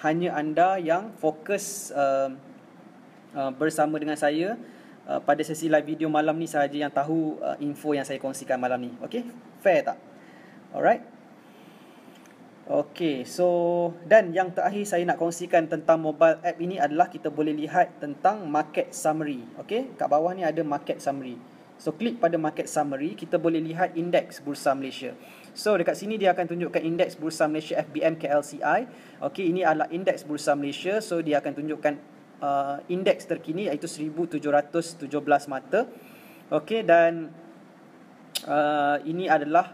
hanya anda yang fokus bersama dengan saya pada sesi live video malam ni sahaja yang tahu info yang saya kongsikan malam ni. Okey, fair tak? Alright. Okey, so dan yang terakhir saya nak kongsikan tentang mobile app ini adalah kita boleh lihat tentang market summary. Okey, kat bawah ni ada market summary. So klik pada market summary, kita boleh lihat indeks Bursa Malaysia. So dekat sini dia akan tunjukkan indeks Bursa Malaysia FBM KLCI. Okey, ini adalah indeks Bursa Malaysia. So dia akan tunjukkan indeks terkini iaitu 1717 mata. Okey, dan ini adalah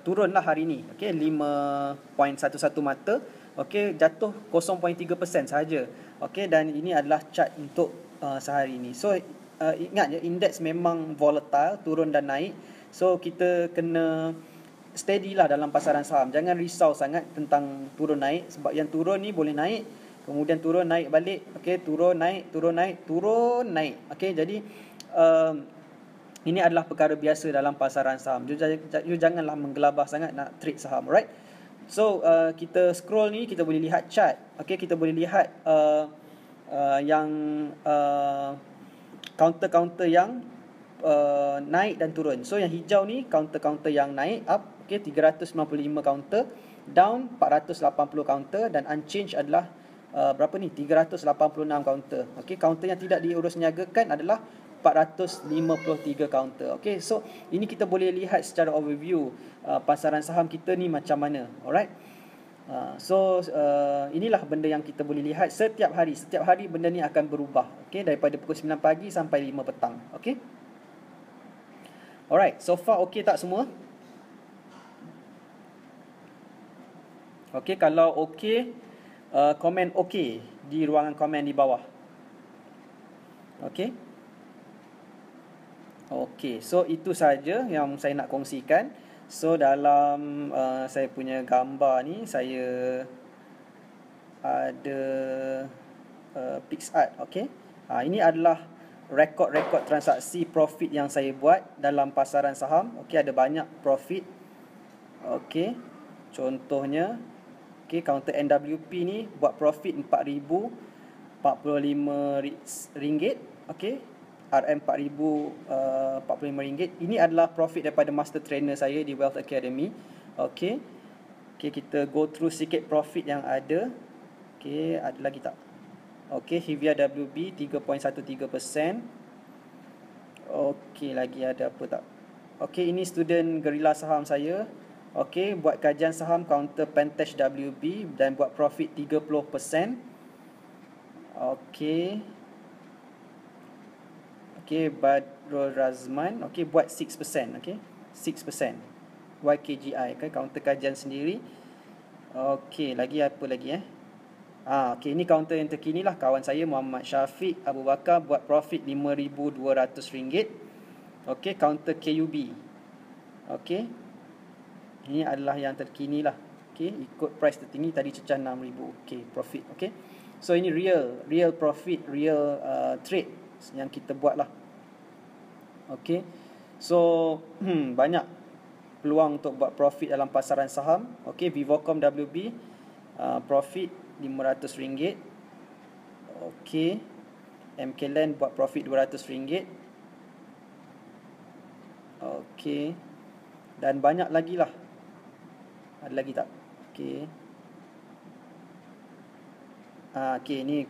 turunlah hari ini. Okey, 5.11 mata. Okey, jatuh 0.3% sahaja. Okey, dan ini adalah chart untuk sehari ini. So ingat ya, indeks memang volatile, turun dan naik. So kita kena steady lah dalam pasaran saham. Jangan risau sangat tentang turun naik, sebab yang turun ni boleh naik, kemudian turun naik balik. Okey, turun naik, turun naik, turun naik. Okey, jadi ini adalah perkara biasa dalam pasaran saham. You janganlah menggelabah sangat nak trade saham, right? So kita scroll ni, kita boleh lihat chart. Okey, kita boleh lihat yang counter-counter yang naik dan turun. So yang hijau ni counter-counter yang naik, up. Okey, 395 counter, down 480 counter, dan unchanged adalah berapa ni? 386 counter. Okey, counter yang tidak diurus niagakan adalah 453 counter. Okey, so ini kita boleh lihat secara overview pasaran saham kita ni macam mana. Alright. So inilah benda yang kita boleh lihat setiap hari. Setiap hari benda ni akan berubah. Okey, daripada pukul 9 pagi sampai 5 petang. Okey. Alright, so far okey tak semua? Okey, kalau okey, komen okey di ruangan komen di bawah. Okey. Okey, so itu saja yang saya nak kongsikan. So dalam saya punya gambar ni, saya ada PixArt. Okey, ini adalah rekod-rekod transaksi profit yang saya buat dalam pasaran saham. Okey, ada banyak profit. Okey, contohnya, okey, counter NWP ni buat profit RM4,045. Okey, RM4045. Ini adalah profit daripada master trainer saya di Wealth Academy. Okey. Okey, kita go through sikit profit yang ada. Okey, ada lagi tak? Okey, Hivia WB 3.13%. Okey, lagi ada apa tak? Okey, ini student gerila saham saya. Okey, buat kajian saham counter Pantesh WB dan buat profit 30%. Okey. Okey, Badrul Razman. Okey, buat 6%. Okey, 6%. YKGI, okay, counter kajian sendiri. Okey, lagi apa lagi okey, ini counter yang terkini lah. Kawan saya Muhammad Syafiq Abu Bakar buat profit RM5,200. Okey, counter KUB. Okey, ini adalah yang terkini lah. Okey, ikut price tertinggi tadi cecah 6,000. Okey, profit. Okey, so ini real profit, real trade yang kita buat lah. Okey, so banyak peluang untuk buat profit dalam pasaran saham. Okey, Vivocom WB profit RM500. Okey, MKLand buat profit RM200. Okey, dan banyak lagi lah. Ada lagi tak? Okey. Okey, ni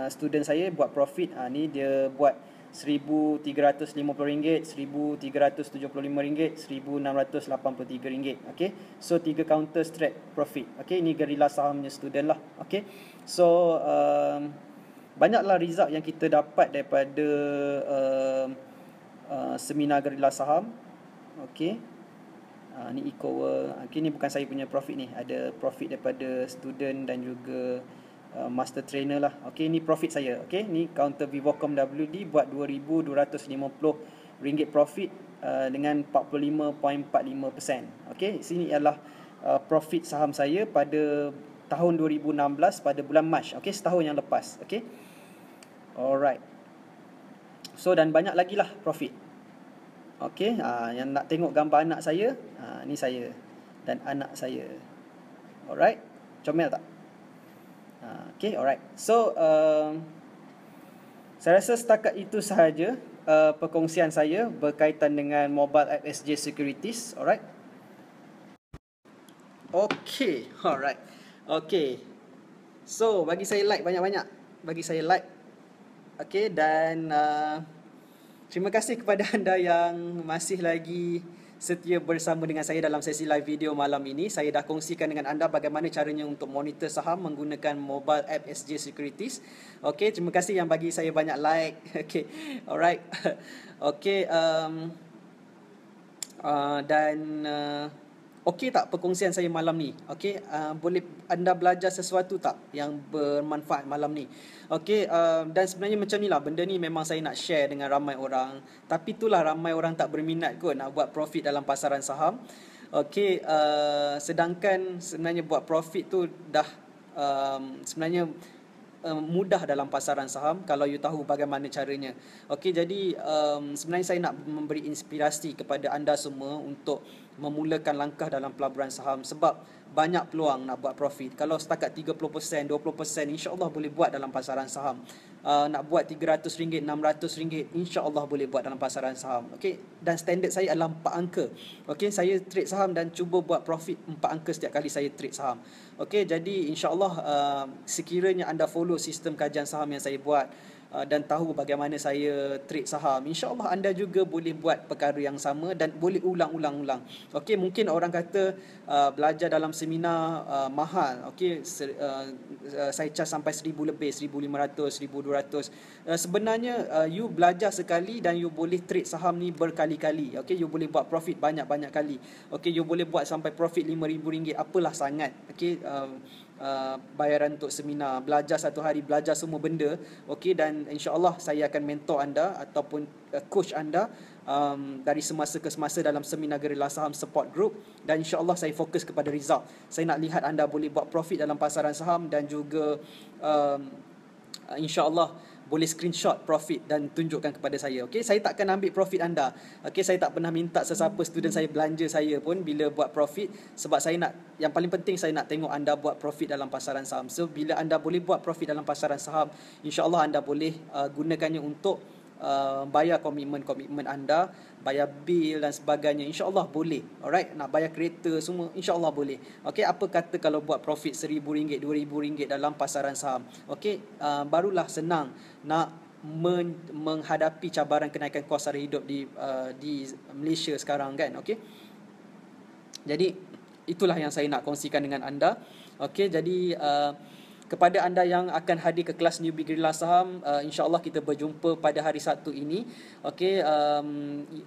student saya buat profit. Ni dia buat RM1,350, RM1,375, RM1,683. Okey, so 3 counter straight profit. Okey, ini gerila sahamnya student lah. Okey, so banyaklah result yang kita dapat daripada seminar gerila saham. Okey, ni EcoWorld. Okey, ni bukan saya punya profit ni. Ada profit daripada student dan juga master trainer lah. Okey, ni profit saya. Okey, ni counter Vivocom WD buat RM2,250 profit dengan 45.45%. Okey, sini ialah profit saham saya pada tahun 2016 pada bulan Mac. Okey, setahun yang lepas. Okey, alright. So, dan banyak lagi lah profit. Okey, yang nak tengok gambar anak saya, ni saya dan anak saya. Alright, comel tak? Okay, alright. So, saya rasa setakat itu sahaja perkongsian saya berkaitan dengan mobile app SJ Securities. Alright. Okay, alright. Okay. So, bagi saya like banyak-banyak. Bagi saya like. Okay, dan terima kasih kepada anda yang masih lagi setia bersama dengan saya dalam sesi live video malam ini. Saya dah kongsikan dengan anda bagaimana caranya untuk monitor saham menggunakan mobile app SJ Securities. Okey, terima kasih yang bagi saya banyak like. Okey, alright. Okey, dan okey tak perkongsian saya malam ni? Okey, boleh anda belajar sesuatu tak yang bermanfaat malam ni? Okey, dan sebenarnya macam ni lah, benda ni memang saya nak share dengan ramai orang. Tapi itulah ramai orang tak berminat kot nak buat profit dalam pasaran saham. Okey, sedangkan sebenarnya buat profit tu dah sebenarnya mudah dalam pasaran saham kalau you tahu bagaimana caranya. Okey, jadi sebenarnya saya nak memberi inspirasi kepada anda semua untuk memulakan langkah dalam pelaburan saham sebab banyak peluang nak buat profit. Kalau setakat 30%, 20%, insya-Allah boleh buat dalam pasaran saham. Nak buat RM300, RM600, insya-Allah boleh buat dalam pasaran saham. Okey, dan standard saya adalah 4 angka. Okey, saya trade saham dan cuba buat profit 4 angka setiap kali saya trade saham. Okey, jadi insya-Allah sekiranya anda follow sistem kajian saham yang saya buat dan tahu bagaimana saya trade saham, insya-Allah anda juga boleh buat perkara yang sama dan boleh ulang-ulang. Okey, mungkin orang kata belajar dalam seminar mahal. Okey, saya charge sampai 1,000 lebih, 1,500, 1,200. Sebenarnya you belajar sekali dan you boleh trade saham ni berkali-kali. Okey, you boleh buat profit banyak-banyak kali. Okey, you boleh buat sampai profit RM5,000. Apalah sangat. Okey, bayaran untuk seminar, belajar satu hari, belajar semua benda. Okey, dan insya-Allah saya akan mentor anda ataupun coach anda dari semasa ke semasa dalam seminar gerila saham support group, dan insya-Allah saya fokus kepada result. Saya nak lihat anda boleh buat profit dalam pasaran saham dan juga insya-Allah boleh screenshot profit dan tunjukkan kepada saya. Okey, saya tak akan ambil profit anda. Okey, saya tak pernah minta sesiapa student saya belanja saya pun bila buat profit, sebab saya nak, yang paling penting saya nak tengok anda buat profit dalam pasaran saham. So bila anda boleh buat profit dalam pasaran saham, insya-Allah anda boleh gunakannya untuk bayar komitmen anda, bayar bil dan sebagainya, insya-Allah boleh. Alright, nak bayar kereta semua insya-Allah boleh. Okey, apa kata kalau buat profit RM1,000, RM2,000 dalam pasaran saham. Okey, barulah senang nak menghadapi cabaran kenaikan kos sara hidup di Malaysia sekarang kan. Okey, jadi itulah yang saya nak kongsikan dengan anda. Okey, jadi kepada anda yang akan hadir ke kelas Newbie Guerrilla Saham, insya-Allah kita berjumpa pada hari Sabtu ini. Okey,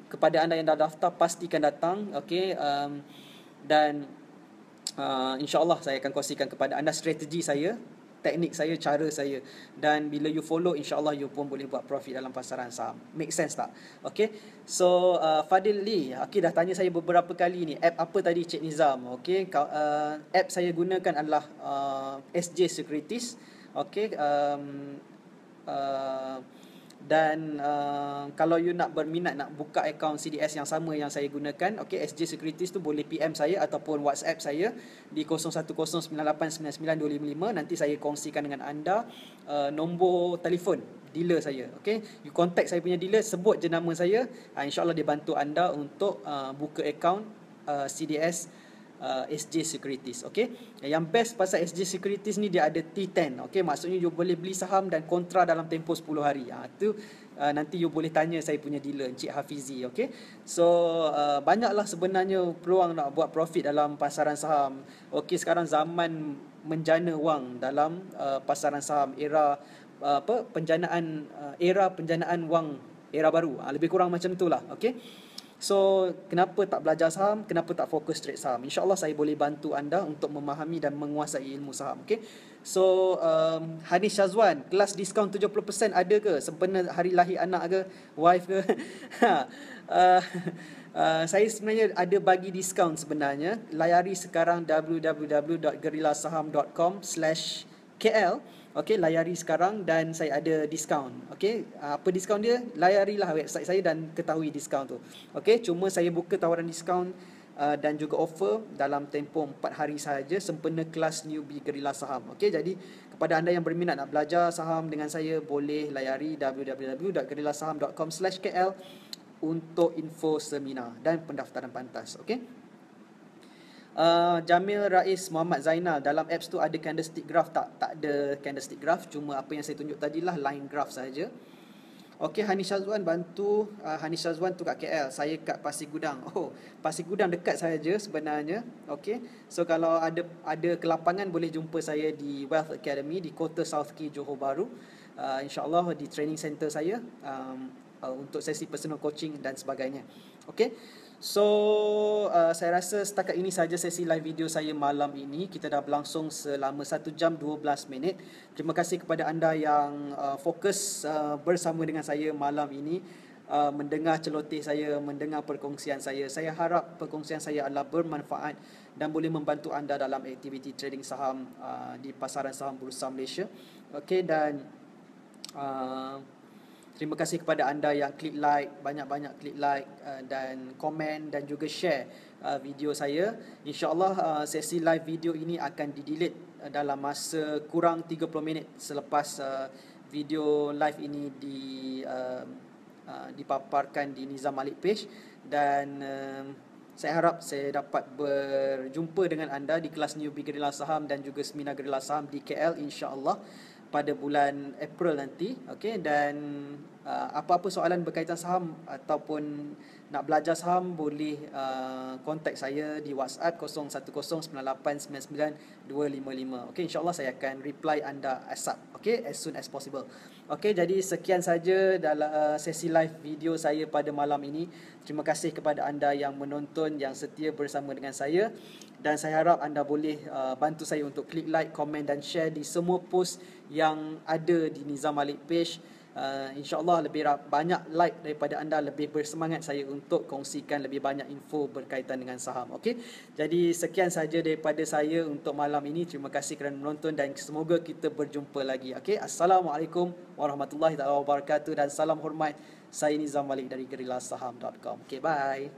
kepada anda yang dah daftar pastikan datang. Okey, dan insya-Allah saya akan kongsikan kepada anda strategi saya, teknik saya, cara saya, dan bila you follow, insya-Allah you pun boleh buat profit dalam pasaran saham. Make sense tak? Okay, so Fadil Lee, okay, dah tanya saya beberapa kali ni, app apa tadi Cik Nizam? Okay, app saya gunakan adalah SJ Securities. Okay, dan kalau you nak berminat nak buka akaun CDS yang sama yang saya gunakan, okay, SJ Securities tu boleh PM saya ataupun WhatsApp saya di 0109899255. Nanti saya kongsikan dengan anda nombor telefon dealer saya. Okay, you contact saya punya dealer, sebut je nama saya, insya-Allah dia bantu anda untuk buka akaun CDS SJ Securities. Okay, yang best pasal SJ Securities ni, dia ada T10. Okay, maksudnya you boleh beli saham dan kontra dalam tempoh 10 hari. Itu nanti you boleh tanya saya punya dealer Encik Hafizi. Okay, so banyaklah sebenarnya peluang nak buat profit dalam pasaran saham. Okay, sekarang zaman menjana wang dalam pasaran saham, era era penjanaan wang era baru, lebih kurang macam itulah. Okay, so kenapa tak belajar saham, kenapa tak fokus trade saham? InsyaAllah saya boleh bantu anda untuk memahami dan menguasai ilmu saham. Okay, so Hanis Syazwan, kelas diskaun 70% ada ke sempena hari lahir anak ke, wife ke? Saya sebenarnya ada bagi diskaun sebenarnya. Layari sekarang www.guerrillasaham.com/KL. Okey, layari sekarang dan saya ada diskaun. Okey, apa diskaun dia? Layarilah website saya dan ketahui diskaun tu. Okey, cuma saya buka tawaran diskaun dan juga offer dalam tempoh 4 hari sahaja sempena kelas Newbie Guerrilla Saham. Okey, jadi kepada anda yang berminat nak belajar saham dengan saya, boleh layari www.guerrillasaham.com/KL untuk info seminar dan pendaftaran pantas. Okey. Jamil Rais Muhammad Zainal, dalam apps tu ada candlestick graph tak? Tak ada candlestick graph, cuma apa yang saya tunjuk tadi lah line graph saja. Okey, Hanis Syazwan bantu. Hanis Syazwan tu kat KL, saya kat Pasir Gudang. Oh, Pasir Gudang dekat saja sebenarnya. Okey, so kalau ada kelapangan boleh jumpa saya di Wealth Academy di Kota South Key, Johor Bahru. InsyaAllah di training center saya untuk sesi personal coaching dan sebagainya. Okey, so saya rasa setakat ini saja sesi live video saya malam ini. Kita dah berlangsung selama 1 jam 12 minit. Terima kasih kepada anda yang fokus bersama dengan saya malam ini, mendengar celoteh saya, mendengar perkongsian saya. Saya harap perkongsian saya adalah bermanfaat dan boleh membantu anda dalam aktiviti trading saham di pasaran saham Bursa Malaysia. Okey, dan terima kasih kepada anda yang klik like, banyak-banyak klik like dan komen dan juga share video saya. InsyaAllah sesi live video ini akan di-delete dalam masa kurang 30 minit selepas video live ini dipaparkan di Nizam Malik Page. Dan saya harap saya dapat berjumpa dengan anda di kelas Newbie Guerrilla Saham dan juga seminar Guerrilla Saham di KL insya-Allah pada bulan April nanti. Okey, dan apa-apa soalan berkaitan saham ataupun nak belajar saham, boleh kontak saya di WhatsApp 0109899255. Okey, insya-Allah saya akan reply anda ASAP. Okey, as soon as possible. Okey, jadi sekian saja dalam sesi live video saya pada malam ini. Terima kasih kepada anda yang menonton, yang setia bersama dengan saya, dan saya harap anda boleh bantu saya untuk klik like, komen dan share di semua post yang ada di Nizam Malik Page. InsyaAllah lebih banyak like daripada anda, lebih bersemangat saya untuk kongsikan lebih banyak info berkaitan dengan saham. Okey, jadi sekian saja daripada saya untuk malam ini. Terima kasih kerana menonton dan semoga kita berjumpa lagi. Okey, Assalamualaikum warahmatullahi wabarakatuh dan salam hormat. Saya Nizam Malik dari guerrillasaham.com. Okey, bye.